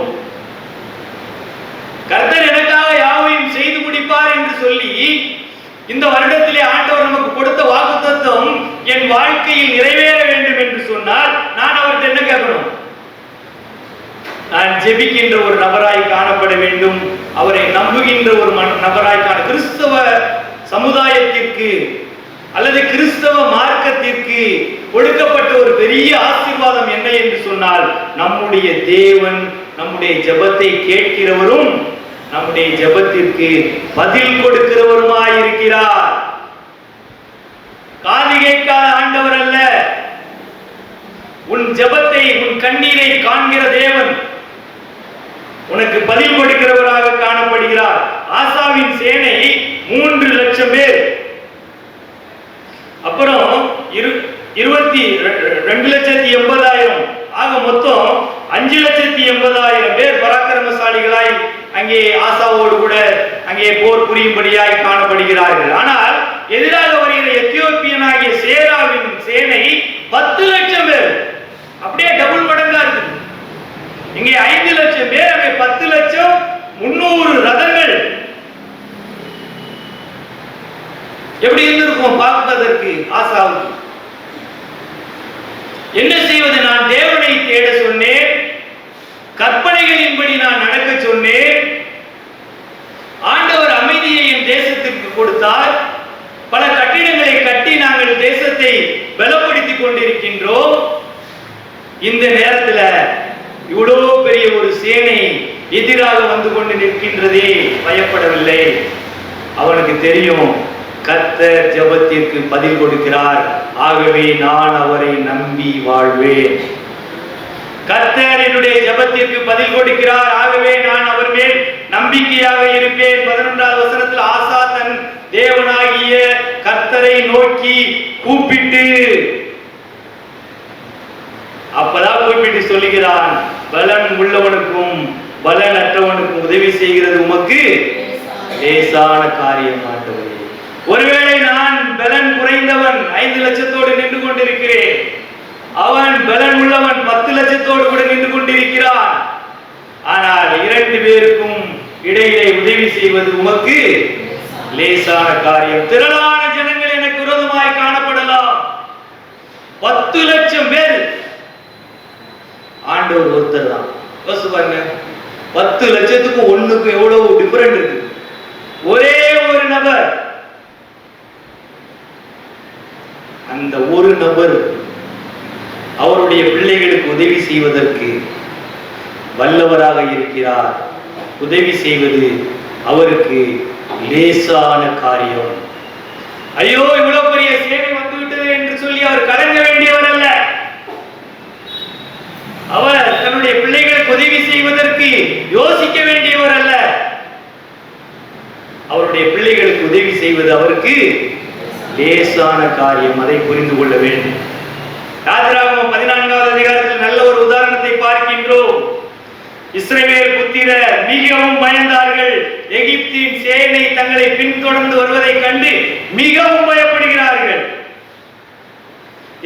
கர்த்தர் எனக்காக யாவையும் செய்து முடிப்பார் என்று சொல்லி இந்த வருடத்திலே ஆண்டவர் நமக்கு கொடுத்த வாக்குத்தத்தம் என் வாழ்க்கையில் நிறைவேற வேண்டும் என்று சொன்னால் நான் அவர்கிட்ட என்ன கேட்கணும்? நான் ஜெபிக்கின்ற ஒரு நபராய் காணப்பட வேண்டும், அவரை நம்புகின்ற ஒரு நபராய் காண. கிறிஸ்தவ சமுதாயத்திற்கு அல்லது கிறிஸ்தவ மார்க்கத்திற்கு கொடுக்கப்பட்ட ஒரு பெரிய ஆசீர்வாதம் என்ன என்று சொன்னால், நம்முடைய தேவன் நம்முடைய ஜெபத்தை கேட்கிறவரும் நம்முடைய ஜெபத்திற்கு பதில் கொடுக்கிறவருமாய் இருக்கிறார். காது கேட்காத ஆண்டவர் அல்ல, உன் ஜெபத்தை, உன் கண்ணீரை காண்கிற தேவன் உனக்கு பதில் கொடுக்கிறவராக காணப்படுகிறார். ஆசாவின் சேனை 3 லட்சம் பேர், அப்புறம் 22,80,000, ஆக மொத்தம் 5,80,000 பேர் பராக்கிரமசாலிகளாய் அங்கே ஆசாவோடு கூட அங்கே போர் புரியும்படியாய் காணப்படுகிறார்கள். ஆனால் எதிராக வருகிற எத்தியோப்பியனாகிய சேராவின் சேனை 10 லட்சம் பேர், அப்படியே டபுள் மடங்கா இருக்கு. இங்கே 5 லட்சம் பேர், அங்கே 10 லட்சம், 300 ரதங்கள். எப்படி இருந்திருக்கும் பார்ப்பதற்கு ஆசாவுக்கு? என்ன செய்வது? நான் தேவனை தேட சொன்னேன், கற்பனைகளின்படி நான் நடக்க சொன்னேன், ஆண்டவர் அமைதியை என் தேசத்திற்கு கொடுத்தார், பல கட்டிடங்களை கட்டி நாங்கள் தேசத்தை பலப்படுத்திக் கொண்டிருக்கின்றோம். இந்த நேரத்தில் இவ்வளவு பெரிய ஒரு சேனை எதிராக வந்து கொண்டு நிற்கின்றதே பயப்படவில்லை. அவனுக்கு தெரியும் கர்த்தர் ஜெபத்திற்கு பதில் கொடுக்கிறார், ஆகவே நான் அவரை நம்பி வாழ்வேன். கர்த்தர் என்னுடைய ஜெபத்திற்கு பதில் கொடுக்கிறார், ஆகவே நான் அவர் மேல் நம்பிக்கையாக இருப்பேன். 11வது வசனத்தில் ஆசா தன் தேவனாகிய கர்த்தரை நோக்கி கூப்பிட்டு, அப்பதான் கூப்பிட்டு சொல்லுகிறான், பலன் உள்ளவனுக்கும் பலன் அற்றவனுக்கும் உதவி செய்கிறது உமக்கு லேசான காரியம் ஆண்டவரே. ஒருவேளை நான் பலன் குறைந்தவன் 5 லட்சத்தோடு நின்று கொண்டிருக்கிறேன், அவன் பலன் உள்ளவன் 10 லட்சத்தோடு கூட நின்று கொண்டிருக்கிறான். ஆனால் 2 பேருக்கும் இடையிலே உதவி செய்வது உமக்கு லேசான காரியம். திரளான ஜனங்கள் எனக்கு விரோதமாய் காணப்படலாம், 10 லட்சம் பேர், ஆண்டவர் ஒருத்தர் தான். யோசிச்சு பாருங்க, 10 லட்சத்துக்கும் 1க்கு எவ்வளவு டிஃபரெண்ட் இருக்கு. ஒரே ஒரு நபர், அந்த ஒரு நபர் அவருடைய பிள்ளைகளுக்கு உதவி செய்வதற்கு வல்லவராக இருக்கிறார். உதவி செய்வது அவருக்கு லேசான காரியம். ஐயோ இவ்வளவு பெரிய சேவை வந்துவிட்டது என்று சொல்லி அவர் கலங்க வேண்டியவர் அல்ல. அவர் தன்னுடைய பிள்ளைகளுக்கு உதவி செய்வதற்கு யோசிக்க வேண்டியவர் அல்ல. அவருடைய பிள்ளைகளுக்கு உதவி செய்வது அவருக்கு லேசான காரியம். அதை புரிந்து கொள்ள வேண்டும். யாத்திராகமம் 14வது அதிகாரத்தில் நல்ல ஒரு உதாரணத்தை பார்க்கின்றோம். இஸ்ரவேல் புத்திரர் மிகவும் பயந்தார்கள். எகிப்தின் சேனை தங்களை பின்தொடர்ந்து வருவதை கண்டு மிகவும் பயப்படுகிறார்கள்.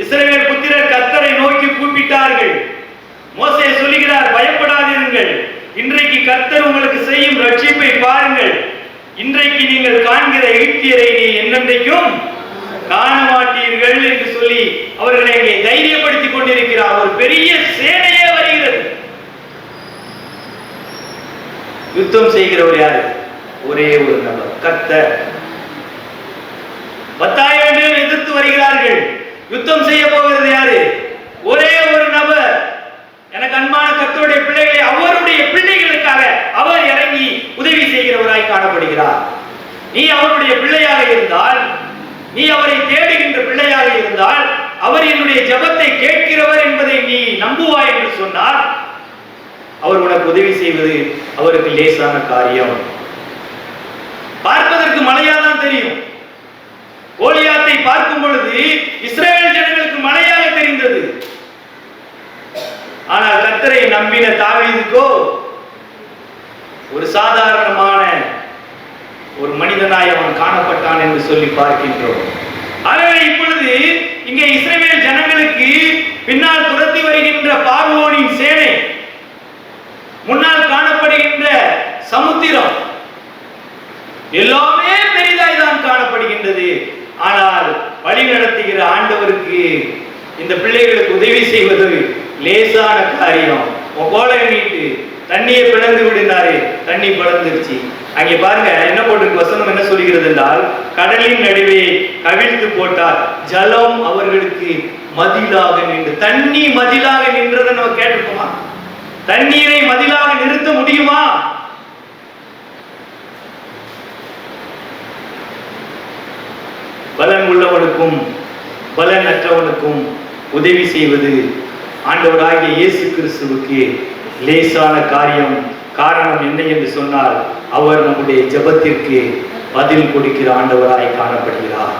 இஸ்ரவேல் புத்திரர் கர்த்தரை நோக்கி கூப்பிட்டார்கள். மோசே சொல்லுகிறார், பயப்படாதீர்கள், இன்றைக்கு கர்த்தர் உங்களுக்கு செய்யும் ரட்சிப்பை பாருங்கள். இன்றைக்கு நீங்கள் காண்கிற எகிப்தியரை நீ என்னென்றைக்கும் காண மாட்டீர்கள் என்று சொல்லி அவர்களை இங்கே தைரியப்படுத்திக் கொண்டிருக்கிறார். ஒரு பெரிய சேனையே வருகிறது. யுத்தம் செய்கிறவர் யாரு? ஒரே ஒரு நபர், கர்த்தர். 10,000 பேர் எதிர்த்து வருகிறார்கள். யுத்தம் செய்ய போகிறது யாரு? ஒரே ஒரு நபர். எனக்கு அன்பான கர்த்தருடைய பிள்ளைகளை, அவருடைய பிள்ளைகளுக்காக அவர் இறங்கி உதவி செய்கிறவராய் காணப்படுகிறார். நீ அவருடைய பிள்ளையாக இருந்தால், நீ அவரை தேடுகின்ற பிள்ளையாக இருந்தால், அவர் என்னுடைய ஜெபத்தை கேட்கிறவர் என்பதை நீ நம்புவாய் என்று சொன்னால், அவர் உனக்கு உதவி செய்வது அவருக்கு லேசான காரியம். பார்ப்பதற்கு மலையாதான் தெரியும். கோலியாத்தை பார்க்கும் பொழுது இஸ்ரவேல் ஜனங்களுக்கு மலையாக தெரிந்தது. ஆனால் கர்த்தரை நம்பின தாவீதுக்கோ ஒரு சாதாரணமான ஒரு மனிதனாய் அவன் காணப்பட்டான் என்று சொல்லி பார்க்கின்றோம். ஆகவே இப்பொழுது இங்கே இஸ்ரவேல் ஜனங்களுக்கு பின்னால் துரத்தி வருகின்ற பார்வோனின் சேனை, முன்னால் காணப்படுகின்ற சமுத்திரம் எல்லாமே பெரிதாய் தான் காணப்படுகின்றது. ஆனால் வழி நடத்துகிற ஆண்டவருக்கு இந்த பிள்ளைகளுக்கு உதவி செய்வது லேசான காரியம். கோலை நீட்டு தண்ணியை பிளந்து விடுனாரு, தண்ணி பிளந்துருச்சு. அங்கே பாருங்க என்ன போட்டிருக்கு, வசனம் என்ன சொல்கிறது என்றால், கடலின் நடுவே கவிழ்த்து போட்டார், ஜலம் அவர்களுக்கு மதிலாக நின்று. தண்ணி மதிலாக நின்றதை நம்ம கேட்டிருக்கோமா? தண்ணீரை மதிலாக நிறுத்த முடியுமா? பலன் உள்ளவனுக்கும் பலன் அற்றவனுக்கும் உதவி செய்வது ஆண்டவராகிய இயேசு கிறிஸ்துவுக்கு லேசான காரியம். காரணம் என்ன என்று சொன்னால், அவர் நம்முடைய ஜெபத்திற்கு பதில் கொடுக்கிற ஆண்டவராய் காணப்படுகிறார்.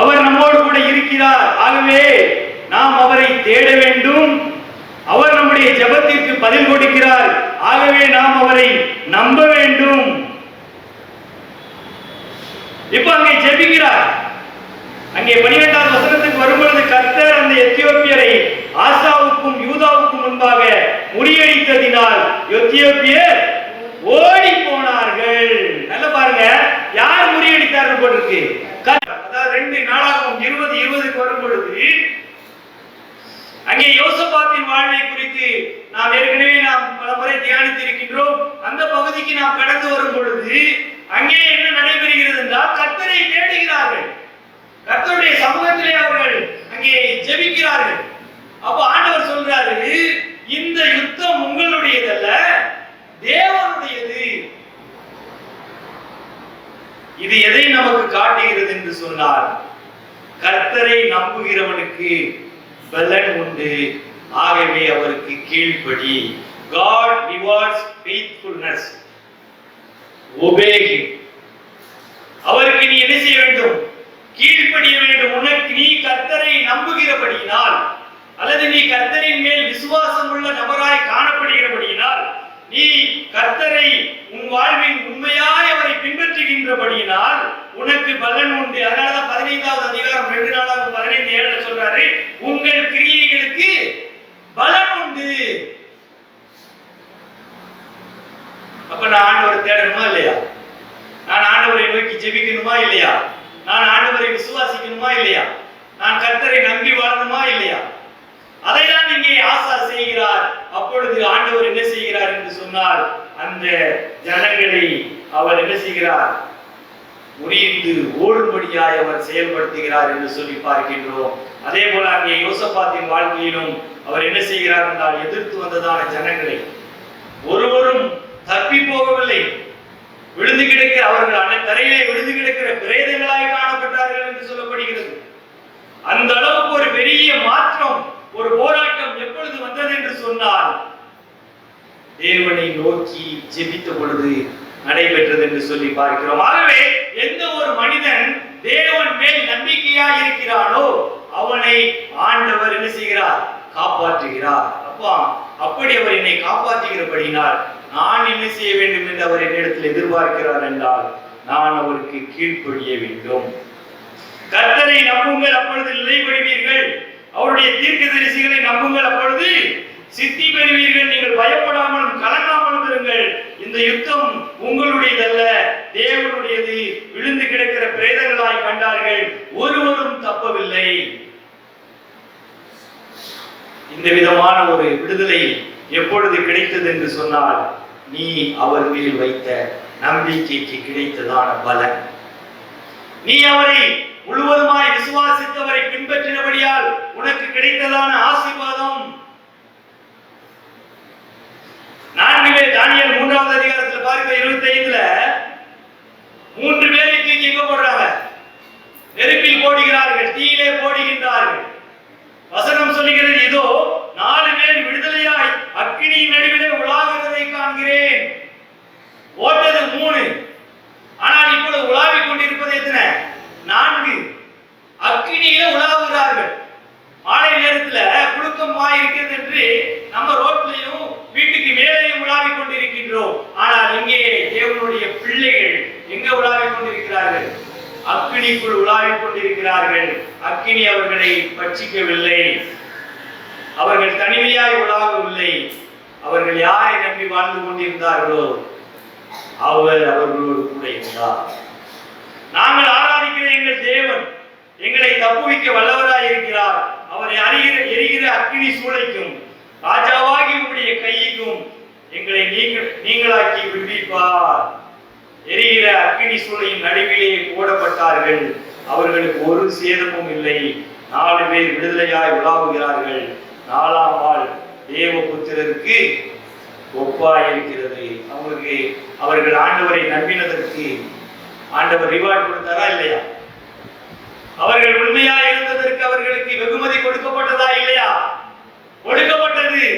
அவர் நம்மோடு கூட இருக்கிறார். ஆகவே நாம் அவரை தேட வேண்டும். அவர் நம்முடைய ஜெபத்திற்கு பதில் கொடுக்கிறார். ஆகவே நாம் அவரை நம்ப வேண்டும். இப்ப அங்கே ஜெபிக்கிறார். அங்கே 12வது வசனத்துக்கு வரும்பொழுது, கர்த்தர் அந்த எத்தியோப்பியரை ஆசாவுக்கும் யூதாவுக்கும் முன்பாக முறியடித்ததினால் எத்தியோப்பியர் ஓடி போனார்கள். நல்லா பாருங்க, யார் முறியடித்தார்கள் போட்டிருக்கு. அதாவது 2 நாளாகவும் 20:20 வரும் பொழுது அங்கே யோசபாத்தின் வாழ்வை குறித்து நாம் ஏற்கனவே பல முறை தியானித்து இருக்கின்றோம். அந்த பகுதிக்கு நாம் கடந்து வரும் பொழுது அங்கே என்ன நடைபெறுகிறது என்றால், கர்த்தரை தேடுகிறார்கள். கர்த்தருடைய சமூகத்திலே அவர்கள் அங்கே ஜெபிக்கிறார்கள். அப்ப ஆண்டவர் சொல்றாரு, இந்த யுத்தம் உங்களுடையதல்ல, இது எதை நமக்கு காட்டுகிறது என்று சொன்னால், கர்த்தரை நம்புகிறவனுக்கு பலன் உண்டு, ஆகவே அவருக்கு கீழ்ப்படி. God rewards faithfulness. Obey him. அவருக்கு நீ என்ன செய்ய வேண்டும்? கீழ்ப்படிய வேண்டும். உனக்கு நீ கர்த்தரை நம்புகிறபடியினால், அல்லது நீ கர்த்தரின் மேல் விசுவாசம் உள்ள நபராய் காணப்படுகிறபடியினால், நீ கர்த்தரை உன் வாழ்வில் உண்மையாய் அவரை பின்பற்றுகின்றபடியினால் உனக்கு பலன் உண்டு. அதனாலதான் 15வது அதிகாரம் 2:15 சொல்றாரு, உங்கள் கிரியைகளுக்கு பலன் உண்டு. அப்ப நான் ஆண்டவரை தேடணுமா இல்லையா? நான் ஆண்டவரை நோக்கி ஜெபிக்கணுமா இல்லையா? நான் ஆண்டவரை விசுவாசிக்கணுமா இல்லையா? நான் கர்த்தரை நம்பி வாழணுமா இல்லையா? அதைதான் இங்கே ஆசா செய்கிறார். அப்பொழுது ஆண்டவர் என்ன செய்கிறார் என்று சொன்னால், அந்த ஜனங்களை அவர் என்ன செய்கிறார்? முறிந்து ஓடும்படியாய் அவர் செயல்படுத்துகிறார் என்று சொல்லி பார்க்கின்றோம். அதே போல அங்கே யோசபாத்தின் வாழ்க்கையிலும் அவர் என்ன செய்கிறார் என்றால், எதிர்த்து வந்ததான ஜனங்களை ஒருவரும் தப்பி போகவில்லை. விழுந்து கிடக்கிற அவர்கள் தரையிலே விழுந்து கிடக்கிற பிரேதங்களாய் காணப்பட்டார்கள் என்று சொல்லப்படுகிறது. அந்த அளவுக்கு ஒரு பெரிய மாற்றம், ஒரு போராட்டம் எப்பொழுது வந்தது என்று சொன்னால், தேவனை நோக்கி ஜெபித்த பொழுது நடைபெற்றது என்று சொல்லி பார்க்கிறோம். ஆகவே எந்த ஒரு மனிதன் தேவன் மேல் நம்பிக்கையாக இருக்கிறானோ அவனை ஆண்டவர் என்ன செய்கிறார்? காப்பாற்றுகிறார். அப்படி அவர் என்னை காப்பாற்றுகிறபடினால் நான் என்ன செய்ய வேண்டும் என்று அவர் என்னிடத்தில் எதிர்பார்க்கிறார் என்றால், நான் அவருக்கு கீழ்ப்படிய வேண்டும். கர்த்தரை நம்புங்கள், அப்பொழுது நிலைப்படுவீர்கள். அவருடைய தீர்க்கதரிசிகளை நம்புங்கள், அப்பொழுது சித்தி பெறுவீர்கள். நீங்கள் பயப்படாமலும் கலங்காமலும் இருங்கள். இந்த யுத்தம் உங்களுடையதல்ல, தேவனுடையது. விழுந்து கிடக்கிற பிரேதங்களாய் கண்டார்கள், ஒருவரும் தப்பவில்லை. இந்த விதமான ஒரு விடுதலை எப்பொழுது கிடைத்தது என்று சொன்னால், நீ அவர் மேல் வைத்த நம்பிக்கைக்கு கிடைத்ததான பலன். நீ அவரை முழுவதுமாய் விசுவாசித்தவரை பின்பற்றினபடியால் உனக்கு கிடைத்ததான ஆசீர்வாதம். தானியேல் 3வது அதிகாரத்தில் பார்க்க 25ல 3 பேரை தூக்கி எங்க போடுறாங்க? நெருப்பில் போடுகிறார்கள், தீயிலே போடுகின்றார்கள். வசனம் சொல்லுகிறது, இதோ 4 பேர் விடுதலையாய் அக்கினியின் நடுவிலே உலாவுகிறதை காண்கிறேன். ஓட்டது 3, ஆனால் இப்பொழுது உலாவிக் கொண்டிருப்பது எத்தனை? 4. அக்கினியில உலாவுகிறார்கள். மாலை நேரத்துல புழுக்கமாய் இருக்கிறது என்று நம்ம ரோட்லயும் வீட்டுக்கு மேலேயும் உலாவிக் கொண்டிருக்கின்றோம். ஆனால் இங்கே தேவனுடைய பிள்ளைகள் எங்க உலாவிக் கொண்டிருக்கிறார்கள்? அக்கினிக்குள் உலாவிக் கொண்டிருக்கிறார்கள். அக்கினி அவர்களை பட்சிக்கவில்லை, அவர்கள் தனிமையாய் உலாவவில்லை. அவர்கள் யாரை நம்பி வாழ்ந்து கொண்டிருந்தார்களோ அவர் அவர்களோடு கூட இருந்தார். நாங்கள் ஆராதிக்கிற எங்கள் தேவன் எங்களை தப்புவிக்க வல்லவராய் இருக்கிறார். அவரை எரிகிற அக்கினி சூளைக்கும் ராஜாவாகி உடைய கைக்கும் எங்களை நீங்களாக்கி விடுவிப்பார். எரிகிற அக்கினி சூளையின் நடுவிலே போடப்பட்டார்கள், அவர்களுக்கு ஒரு சேதமும் இல்லை. 4 பேர் விடுதலையாய் உலாவுகிறார்கள். 4ஆம் ஆள் தேவபுத்திரருக்கு ஒப்பாய் இருக்கிறது. அவர்கள் ஆண்டவரை நம்பினதற்கு ஆண்டவர் ரிவார்ட் கொடுத்தாரா இல்லையா? அவர்கள் உண்மையா இருந்ததற்கு அவர்களுக்கு வெகுமதி கொடுக்கப்பட்டதா இல்லையா? கொடுக்கப்பட்டது.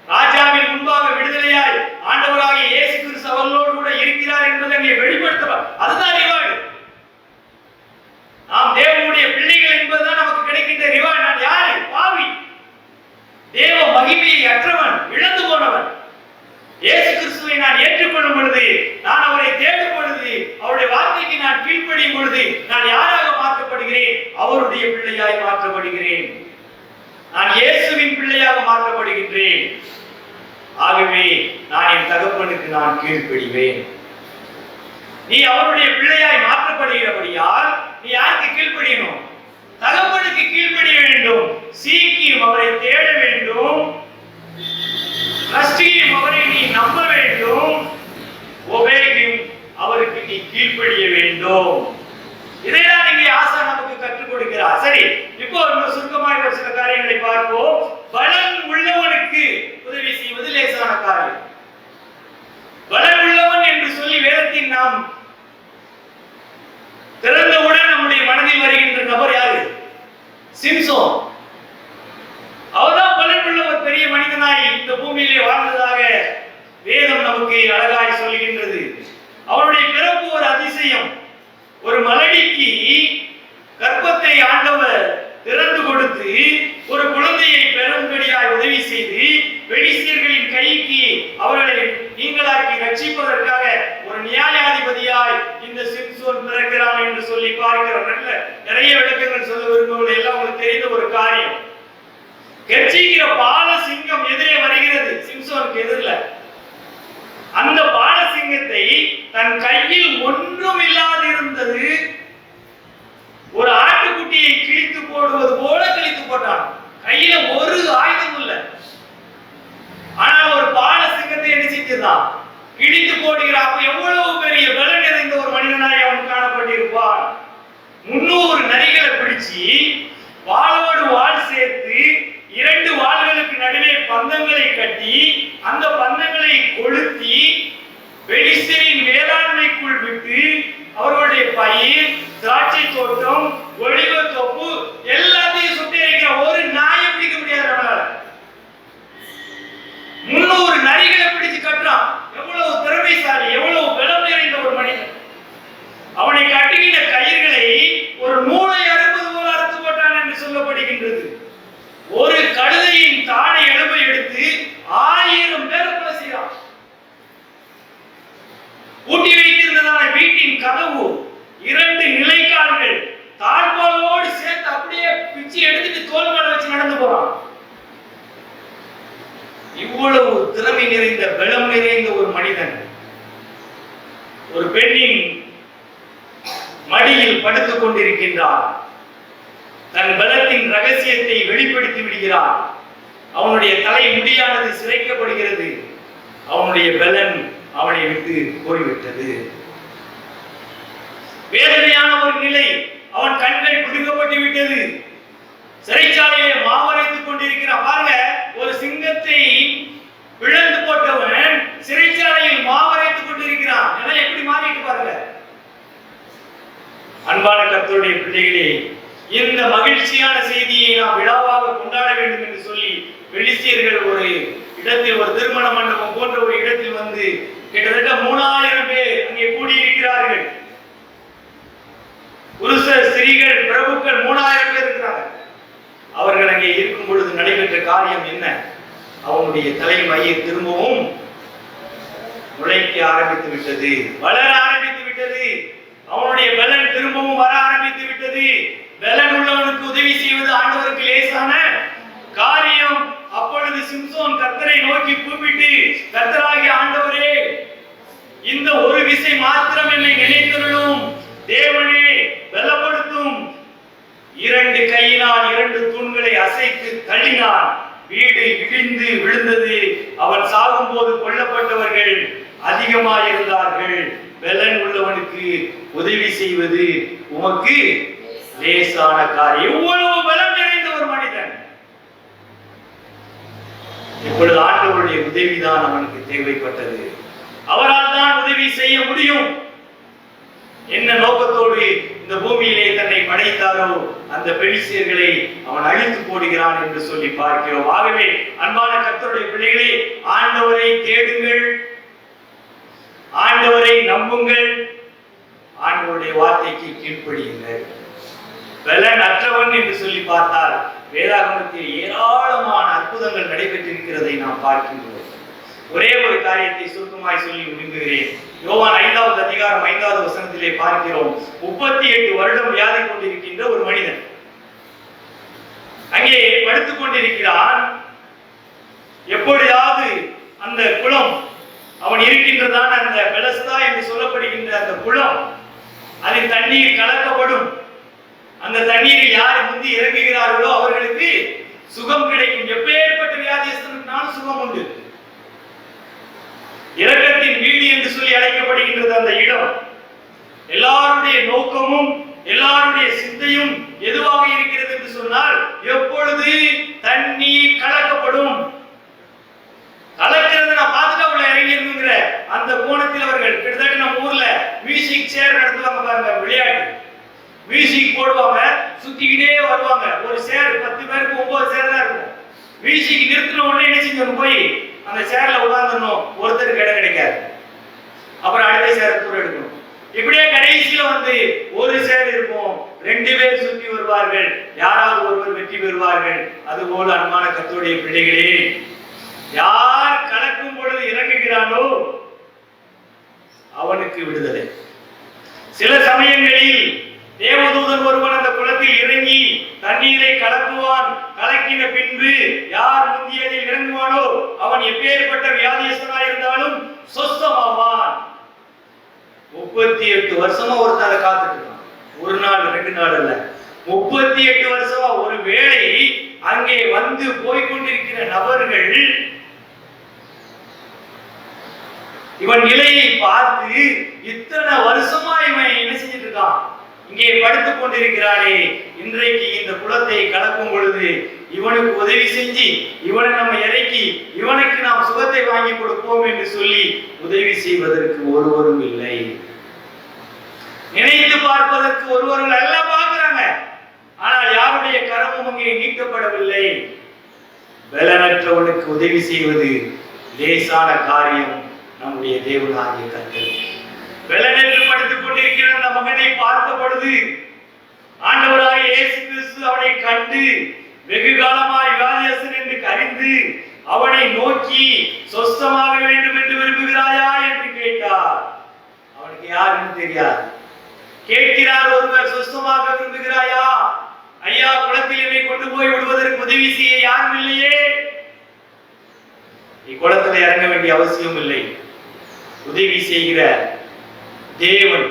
ராஜாவின் முன்பாக விடுதலையாய் ஆண்டவராகிய இயேசு கிறிஸ்து அவர்களோடு கூட இருக்கிறார் என்பதை அங்கே வெளிப்படுத்துவார். அதுதான் ரிவார்டு. நாம் தேவனுடைய பிள்ளைகள் என்பதுதான் நமக்கு கிடைக்கின்ற ரிவார்டு. நான் யாரு? பாவி, தேவ மகிமையை அற்றவன், இழந்து போனவன். இயேசு கிறிஸ்துவை நான் ஏற்றுக்கொள்ளும் பொழுது, நான் அவரை தேடும் பொழுது, அவருடைய வார்த்தைக்கு நான் கீழ்ப்படியும் பொழுது நான் யாராக மாற்றப்படுகிறேன்? அவருடைய பிள்ளையாய் மாற்றப்படுகிறேன். நான் இயேசுவின் பிள்ளையாக மாற்றப்படுகின்றேன். ஆகவே நான் என் தகப்பனுக்கு நான் கீழ்ப்படிவேன். நீ அவருடைய பிள்ளையாய் மாற்றப்படுகிறபடியால் நீ யாருக்கு கீழ்ப்படியணும்? தகப்பனுக்கு கீழ்ப்படிய வேண்டும். சீக்கிரம் அவரை தேட வேண்டும். அவரை நீ நம்ப வேண்டும். அவருக்கு நீ கீழ்ப்படிய வேண்டும். இதைதான் இங்கே ஆசா நமக்கு கற்றுக் கொடுக்கிறார். சரி, இப்போ சுருக்கமாக சில காரியங்களை பார்ப்போம். பலன் உள்ளவனுக்கு உதவி செய்வது லேசான காரியம். பலன் உள்ளவன் என்று சொல்லி வேதத்தில் நாம் மனிதனாய் இந்த பூமியிலே வாழ்ந்ததாக வேதம் நமக்கு அழகாய் சொல்லுகின்றது. அவனுடைய பிறப்பு ஒரு அதிசயம். ஒரு மலடிக்கு கர்ப்பத்தை ஆண்டவர் திறந்து கொடுத்து ஒரு குழந்தையை பெறும்படியாய் உதவி செய்து பெலிஸ்தியர்களின் கைக்கு அவர்களை நீங்களாக்கி ரட்சிப்பதற்காக ஒரு நியாயாதிபதியாய் இந்த சிம்சோன் பிறக்கிறான் என்று சொல்லி பார்க்கிறோம். நிறைய விளக்கங்கள் சொல்ல விரும்பவில்லை, எல்லாம் உங்களுக்கு தெரிந்த ஒரு காரியம். கெர்ச்சிக்கிற பால சிங்கம் எதிரே வருகிறது சிம்சோனுக்கு எதிரில். அந்த பால சிங்கத்தை தன் கையில் ஒன்றும் இல்லாதிருந்தது ஒரு ஆட்டுக்குட்டியை கிழித்து போடுவது போல கிழித்து போட்டான். கையில ஒரு ஆயுதம் இல்லை, ஆனால் ஒரு பால சிங்கத்தை என்ன செஞ்சிருந்தான்? கிழித்து போடுகிறான். அப்ப எவ்வளவு பெரிய பலம் நிறைந்த ஒரு மனிதனாய் அவன் காணப்பட்டிருப்பான். 300 நரிகளை பிடிச்சு வாளோடு வாள் சேர்த்து 2 வாள்களுக்கு நடுவே பந்தங்களை கட்டி அந்த பந்தங்களை கொளுத்தி பெலிஸ்தரின் வேளாண்மைக்குள் விட்டு அவர்களுடைய பயிர், திராட்சை தோட்டம், ஒளிவ தோப்பு எல்லாத்தையும் சுட்டி இருக்கிற ஒரு நாயை பிடிக்க முடியாது நம்மளால. 300 நரிகளை பிடிச்சு கட்டுறான். எவ்வளவு திறமைசாலி, எவ்வளவு பலம் நிறைந்த ஒரு மனிதன். அவனை கட்டுகின்ற கயிர்களை ஒரு நூலை அறுப்பது போல அறுத்து போட்டான் என்று சொல்லப்படுகின்றது. ஒரு கழுதையின் தாடை எலும்பை எடுத்து 1000 பேர் கொலை செய்யறான். ஊட்டி வைத்திருந்ததான வீட்டின் கதவு 2 நிலைக்கால்கள் தாழ்பாலோடு சேர்த்து அப்படியே பிச்சு எடுத்துட்டு தோல் மேல வச்சு நடந்து போறான். இவ்வளவு திறமை நிறைந்த பலம் நிறைந்த ஒரு மனிதன் ஒரு பெண்ணின் மடியில் படுத்துக் கொண்டிருக்கின்றான். தன் பலத்தின் ரகசியத்தை வெளிப்படுத்தி விடுகிறான். அவனுடைய தலை முடியானது சிரைக்கப்படுகிறது. அவனுடைய பலன் அவனை விட்டு போய்விட்டது. வேதனையான ஒரு நிலை. அவன் கண்கள் பிடுங்கப்பட்டு விட்டது. சிறைச்சாலையிலே மாவரைத்துக் கொண்டிருக்கிறான். பாருங்க, ஒரு சிங்கத்தை விழுந்து போட்டவன் சிறைச்சாலையில் மாவரைத்துக் கொண்டிருக்கிறான். எல்லாம் எப்படி மாறிட்டு பாருங்க. அன்பான கர்த்தருடைய பிள்ளைகளே, இந்த மகிழ்ச்சியான செய்தியை நாம் விழாவாக கொண்டாட வேண்டும் என்று சொல்லி பெலிஸ்தியர்கள் ஒரு இடத்தில், ஒரு திருமண மண்டபம் போன்ற ஒரு இடத்தில் வந்து கிட்டத்தட்ட 3000 பேர் அங்கே கூடியிருக்கிறார்கள். புருஷர், ஸ்திரீகள், பிரபுக்கள் 3000 பேர் இருக்கிறாங்க. அவர்கள் அங்கே இருக்கும் பொழுது நடைபெற்ற காரியம் என்ன? அவனுடைய தலைமையை திரும்பவும் முளைக்க ஆரம்பித்து விட்டது, வளர ஆரம்பித்து விட்டது. அவனுடைய பலன் திரும்பவும் வர ஆரம்பித்து விட்டது. பலன் உள்ளவனுக்கு உதவி செய்வது ஆண்டவருக்கு லேசான காரியம். அப்பொழுது சிம்சோன் கர்த்தரை நோக்கி கூப்பிட்டு, கர்த்தராகிய ஆண்டவரே, இந்த ஒரு விசை மாத்திரம் என்னை நினைத்தருளும். தேவனே பலப்படுத்தும். 2 கையினால் 2 தூண்களை அசைத்து தள்ளினான். வீடு இடிந்து விழுந்தது. அவன் சாகும் போது கொல்லப்பட்டவர்கள் அதிகமாயிருந்தார்கள். பலன் உள்ளவனுக்கு உதவி செய்வது உமக்கு லேசான காரியம். எவ்வளவு பலம் நிறைந்த ஒரு மனிதன். இப்பொழுது ஆண்டவருடைய உதவிதான் அவனுக்கு தேவைப்பட்டது. அவரால் தான் உதவி செய்ய முடியும். என்ன நோக்கத்தோடு இந்த பூமியிலே தன்னை படைத்தாரோ அந்த பெலிஸ்தியர்களை அவன் அழித்து போடுகிறான் என்று சொல்லி பார்க்கிறோம். ஆகவே அன்பான கர்த்தருடைய பிள்ளைகளே, ஆண்டவரை தேடுங்கள், ஆண்டவரை நம்புங்கள், ஆண்டவருடைய வார்த்தைக்கு கீழ்ப்படியுங்கள். பலன் அற்றவன் என்று சொல்லி பார்த்தால் வேதாகமத்தில் ஏராளமான அற்புதங்கள் நடைபெற்றிருக்கிறதை நாம் பார்க்கின்றோம். ஒரே ஒரு காரியத்தை சுருக்கமாய் சொல்லி முடிந்துகிறேன். யோவான் 5வது அதிகாரம் 5வது வசனத்திலே பார்க்கிறோம். 38 வருடம் வியாதி கொண்டிருக்கின்ற ஒரு மனிதன் அங்கே படுத்துக் கொண்டிருக்கிறான். எப்பொழுதாவது அந்த குளம், அவன் இருக்கின்றதான அந்த பெலஸ்தா என்று சொல்லப்படுகின்ற அந்த குளம், அதில் தண்ணீர் கலக்கப்படும். அந்த தண்ணீரில் யார் முந்தி இறங்குகிறார்களோ அவர்களுக்கு சுகம் கிடைக்கும். எப்பேற்பட்ட வியாதியஸ்தனுக்கு சுகம் உண்டு. இரக்கத்தின் வீடு என்று சொல்லி அழைக்கப்படுகின்றது அந்த இடம். எல்லாருடைய நோக்கமும் எல்லாருடைய சிந்தையும் எதுவாக இருக்கிறது என்று சொன்னால், எப்பொழுது தண்ணீர் கலக்கப்படும். கலக்கிறது நான் பார்த்துட்டு உள்ள இறங்கிருங்கிற அந்த கோணத்தில் அவர்கள் கிட்டத்தட்ட நம்ம ஊர்ல மியூசிக் சேர் நடத்துவாங்க பாருங்க, விளையாட்டு மியூசிக் போடுவாங்க, சுத்திக்கிட்டே வருவாங்க. ஒரு சேர் 10 பேருக்கு 9 சேர் தான் இருக்கும். மியூசிக் நிறுத்தின உடனே என்ன செஞ்சோம் போய் அந்த சேர்ல உட்கார்ந்துடணும், ஒருத்தருக்கு இடம் கிடைக்காது. அப்புறம் அடுத்த சேர தூர எடுக்கணும். இப்படியே கடைசியில வந்து ஒரு சேர் இருக்கும், 2 பேர் சுற்றி வருவார்கள், யாராவது ஒருவர் வெற்றி பெறுவார்கள். அதுபோல அன்பான கர்த்தருடைய பிள்ளைகளே, யார் கலக்கும் பொழுது இறங்குகிறானோ அவனுக்கு விடுதலை. சில சமயங்களில் தேவதூதன் ஒருவன் அந்த குளத்தில் இறங்கி தண்ணீரை கலக்குவான். கலக்கின பின்பு யார் முந்தியதில் இறங்குவானோ அவன் எப்பேற்பட்ட வியாதியஸ்தனாய் இருந்தாலும் சொஸ்தமாவான். 38 வருஷமா ஒருத்தர் காத்துட்டு இருக்கான். ஒரு நாள் 2 நாள் அல்ல, 38 வருஷமா. ஒருவேளை அங்கே வந்து போய்கொண்டிருக்கிற நபர்கள் இவன் நிலையை பார்த்து இத்தனை வருஷமா இவன் என்ன செஞ்சிட்டு இருக்கான், இங்கே படுத்துக் கொண்டிருக்கிறானே, இன்றைக்கு இந்த குளத்தை கலக்கும் பொழுது இவனுக்கு உதவி செஞ்சு இவனை நம்ம இறக்கி இவனுக்கு நாம் சுகத்தை வாங்கி கொடுப்போம் என்று சொல்லி உதவி செய்வதற்கு ஒருவரும் இல்லை. நினைத்து பார்ப்பதற்கு ஒருவர்கள் எல்லாம் பார்க்கிறாங்க, ஆனால் யாருடைய கரமும் அங்கே நீட்டப்படவில்லை. பலனற்றவனுக்கு உதவி செய்வது லேசான காரியம். நம்முடைய தேவனாகிய கர்த்தர் பலனற்று படுத்துக் கொண்டிருக்கிற அந்த மகனை பார்த்த பொழுது ஆண்டவராகிய இயேசு கிறிஸ்து அவனை கண்டு வெகு காலமாய் வியாதியஸ்தன் என்று அறிந்து அவனை நோக்கி சொஸ்தமாக வேண்டும் என்று விரும்புகிறாயா என்று கேட்டார். அவனுக்கு யாருன்னு தெரியாது. கேட்கிறார் ஒருவர், சொஸ்தமாக விரும்புகிறாயா? ஐயா, குளத்தில் என்னை கொண்டு போய் விடுவதற்கு உதவி செய்ய யாரும் இல்லையே. இக்குளத்தில் இறங்க வேண்டிய அவசியம் இல்லை. உதவி செய்கிற தேவன்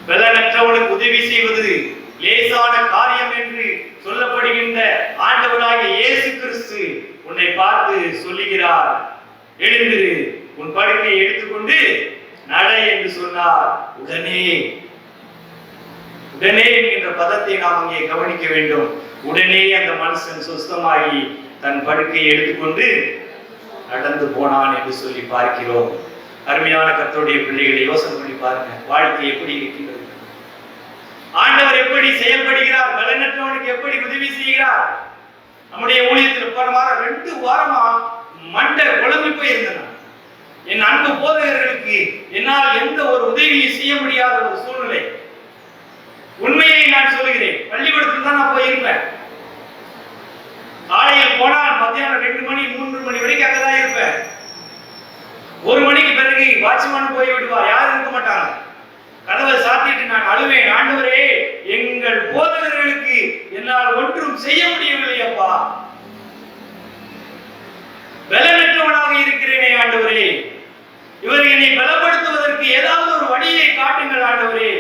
பலனற்றவனுக்கு உதவி செய்வது லேசான காரியம் என்று சொல்லப்படுகின்ற ஆண்டவராகிய இயேசு கிறிஸ்து உன்னை பார்த்து சொல்லுகிறார், எழுந்திரு, உன் படுக்கையை எடுத்துக்கொண்டு நட என்று சொன்னார். உடனே என்கின்ற பதத்தை நாம் அங்கே கவனிக்க வேண்டும். உடனே அந்த மனுஷன் சுஸ்தமாகி தன் படுக்கையை எடுத்துக்கொண்டு நடந்து போனான் என்று சொல்லி பார்க்கிறோம். அருமையான கர்த்தருடைய பிள்ளைகளை யோசனை பண்ணி பாருங்க, வாழ்க்கை எப்படி இருக்கிறது, ஆண்டவர் எப்படி செயல்படுகிறார், பலனற்றவனுக்கு எப்படி உதவி செய்கிறார். நம்முடைய ஊழியத்தில் போன வாரம் 2 வாரமா மண்டை குழம்பி போயிருந்தேன். என் அன்பு போதகர்களுக்கு என்னால் எந்த ஒரு உதவியை செய்ய முடியாத ஒரு சூழ்நிலை. உண்மையை நான் சொல்லுகிறேன். பள்ளிக்கூடத்தில் தான் நான் போயிருப்பேன். காலையில் போனால் மத்தியானம் 2 மணி 3 மணி வரைக்கும் அங்கதான் இருப்பேன். 1 மணிக்கு பிறகு வாட்ச்மேன் போய் விடுவார், யாரும் இருக்க மாட்டாங்க. கதவை சாத்திட்டு நான் அழுவேன், ஆண்டவரே, எங்கள் போதகர்களுக்கு என்னால் ஒன்றும் செய்ய முடியவில்லை அப்பா, பலனற்றவனாக இருக்கிறேனே ஆண்டவரே, இவர் என்னை பலப்படுத்துவதற்கு ஏதாவது ஒரு வழியை காட்டுங்கள் ஆண்டவரே.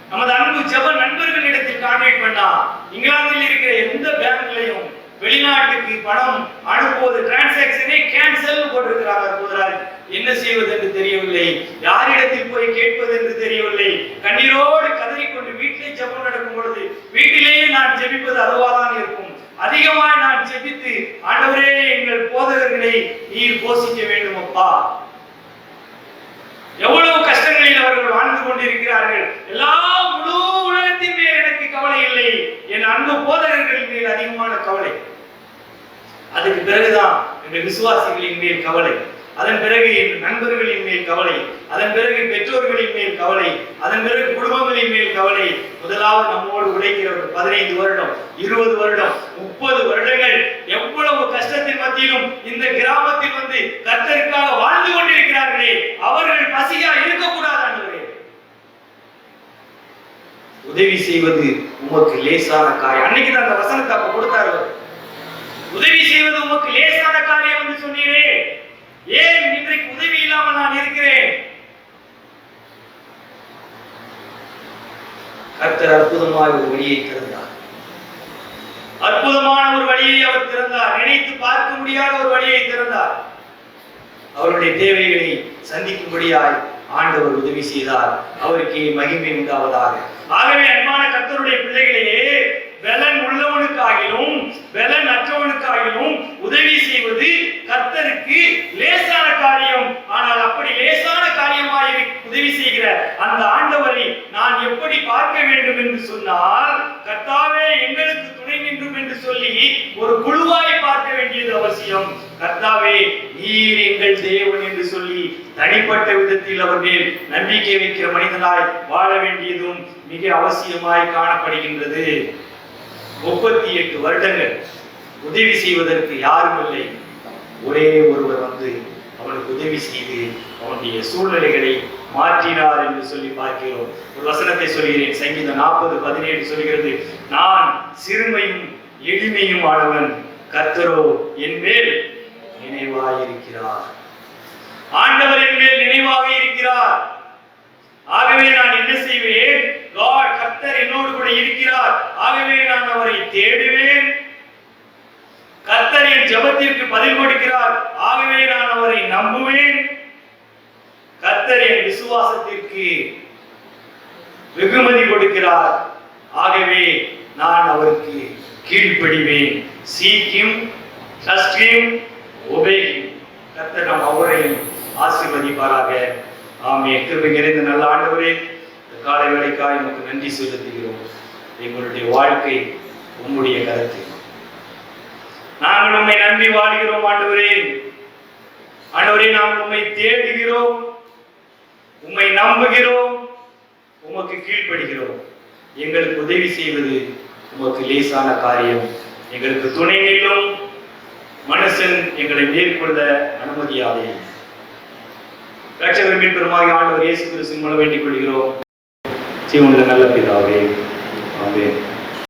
நமது அன்பு ஜெப நண்பர்களிடத்தில் கான்டாக்ட் பண்ணா, இங்கிலாந்தில் இருக்கிற எந்த பேங்க்லையும் வெளிநாட்டுக்கு பணம் அனுப்புவது டிரான்சாக்சனே கேன்சல் போட்டிருக்கிறார்கள். என்ன செய்வது என்று தெரியவில்லை, யாரிடத்தில் போய் கேட்பது என்று தெரியவில்லை. கண்ணீரோடு கதறிக்கொண்டு வீட்டிலே ஜெபம் நடக்கும் பொழுது வீட்டிலேயே நான் ஜெபிப்பது அதுவாதான் இருக்கும். அதிகமாக நான் ஜெபித்து, ஆண்டவரே, எங்கள் போதகர்களை நீர் போஷிக்க வேண்டும் அப்பா. எவ்வளவு கஷ்டங்களில் அவர்கள் வாழ்ந்து கொண்டிருக்கிறார்கள். எல்லா முழு உலகத்தின் மேல் எனக்கு கவலை இல்லை, என் அன்பு போதகர்களின் மேல் அதிகமான கவலை. அதுக்கு பிறகுதான் எங்கள் விசுவாசிகளின் மேல் கவலை, அதன் பிறகு என் நண்பர்களின் மேல் கவலை, அதன் பிறகு பெற்றோர்களின் மேல் கவலை, அதன் பிறகு குடும்பங்களின் மேல் கவலை. முதலாவது நம்மோடு உழைக்கிறவர்கள் 15 வருடம் 20 வருடம் 30 வருடங்கள் எவ்வளவு கஷ்டத்தின் மத்தியிலும் இந்த கிராமத்தில் வந்து கர்த்தருக்காக வாழ்ந்து கொண்டிருக்கிறார்களே, அவர்கள் பசியா இருக்கக்கூடாது ஆண்டவரே. உதவி செய்வது உமக்கு லேசான காரியம். அன்னைக்கு தான் அந்த வசனத்தை அப்ப கொடுத்தாரு, உதவி செய்வது உமக்கு லேசான காரியம் என்று சொன்னீரே, ஏன் இன்றைக்கு உதவி இல்லாமல் நான் இருக்கிறேன்? கர்த்தர் அற்புதமான ஒரு வழியை திறந்தார். அற்புதமான ஒரு வழியை அவர் திறந்தார். நினைத்து பார்க்க முடியாத ஒரு வழியை திறந்தார். அவருடைய தேவைகளை சந்திக்கும்படியாய் ஆண்டவர் உதவி செய்தார். அவருக்கு மகிமை உண்டாவதாக. ஆகவே அன்பான கர்த்தருடைய பிள்ளைகளே, பலன் உள்ளவனுக்காகிலும் பலன் அற்றவனுக்காகிலும் உதவி செய்வது கர்த்தருக்கு லேசான காரியம். ஆனால் அப்படி லேசான காரியமாய் உதவி செய்கிற அந்த ஆண்டவரை நான் எப்படி பார்க்க வேண்டும் என்று சொன்னால், கர்த்தாவே எங்களுக்கு துணை நின்றும் என்று சொல்லி ஒரு குழுவாய் பார்க்க வேண்டியது அவசியம். கர்த்தாவே நீர் எங்கள் தேவன் என்று சொல்லி தனிப்பட்ட விதத்தில் அவர் மேல் நம்பிக்கை வைக்கிற மனிதனாய் வாழ வேண்டியதும் மிக அவசியமாய் காணப்படுகின்றது. 38 வருடங்கள் உதவி செய்வதற்கு யாரும் இல்லை. ஒரே ஒருவர் வந்து அவனுக்கு உதவி செய்து அவனுடைய சூழ்நிலைகளை மாற்றினார் என்று சொல்லி பார்க்கிறோம். ஒரு வசனத்தை சொல்கிறேன். சங்கீதம் 40:17 சொல்கிறது, நான் சிறுமையும் எளிமையும் ஆனவன், கர்த்தரோ என் மேல் நினைவாயிருக்கிறார். ஆண்டவர் என் மேல் நினைவாக இருக்கிறார். ஆகவே நான் என்ன செய்வேன்? கர்த்தர் என்னோடு கூட இருக்கிறார். ஆகவே நான் அவரை தேடுவேன். கர்த்தர் என் ஜெபத்திற்கு பதில் கொடுக்கிறார். ஆகவே நான் அவரை நம்புவேன். கர்த்தர் என் விசுவாசத்திற்கு வெகுமதி கொடுக்கிறார். ஆகவே நான் அவருக்கு கீழ்ப்படிவேன். Seek him, trust him, obey him. கர்த்தர் நம் அவரையும் ஆசீர்வதிப்பாராக. ஆமென். கிருபை நிறைந்த நல்ல ஆண்டவரே, காலை வேளைக்காய் உமக்கு நன்றி செலுத்துகிறோம். எங்களுடைய வாழ்க்கை உம்முடைய கருத்து. நாங்கள் உம்மை நம்பி வாழ்கிறோம் ஆண்டவரே. ஆண்டவரே, நாம் உம்மை தேடுகிறோம், உம்மை நம்புகிறோம், உமக்கு கீழ்ப்படுகிறோம். எங்களுக்கு உதவி செய்வது உமக்கு லேசான காரியம். எங்களுக்கு துணை நில்லும். மனுஷன் எங்களை மேற்கொள்ள அனுமதியாதே. இரட்சகர் மீட்பருமாகிய ஆண்டவர் இயேசு கிறிஸ்துவின் மூலம் வேண்டிக் கொள்கிறோம். ஜீவனுள்ள நல்ல பிதாவே, ஆமென்.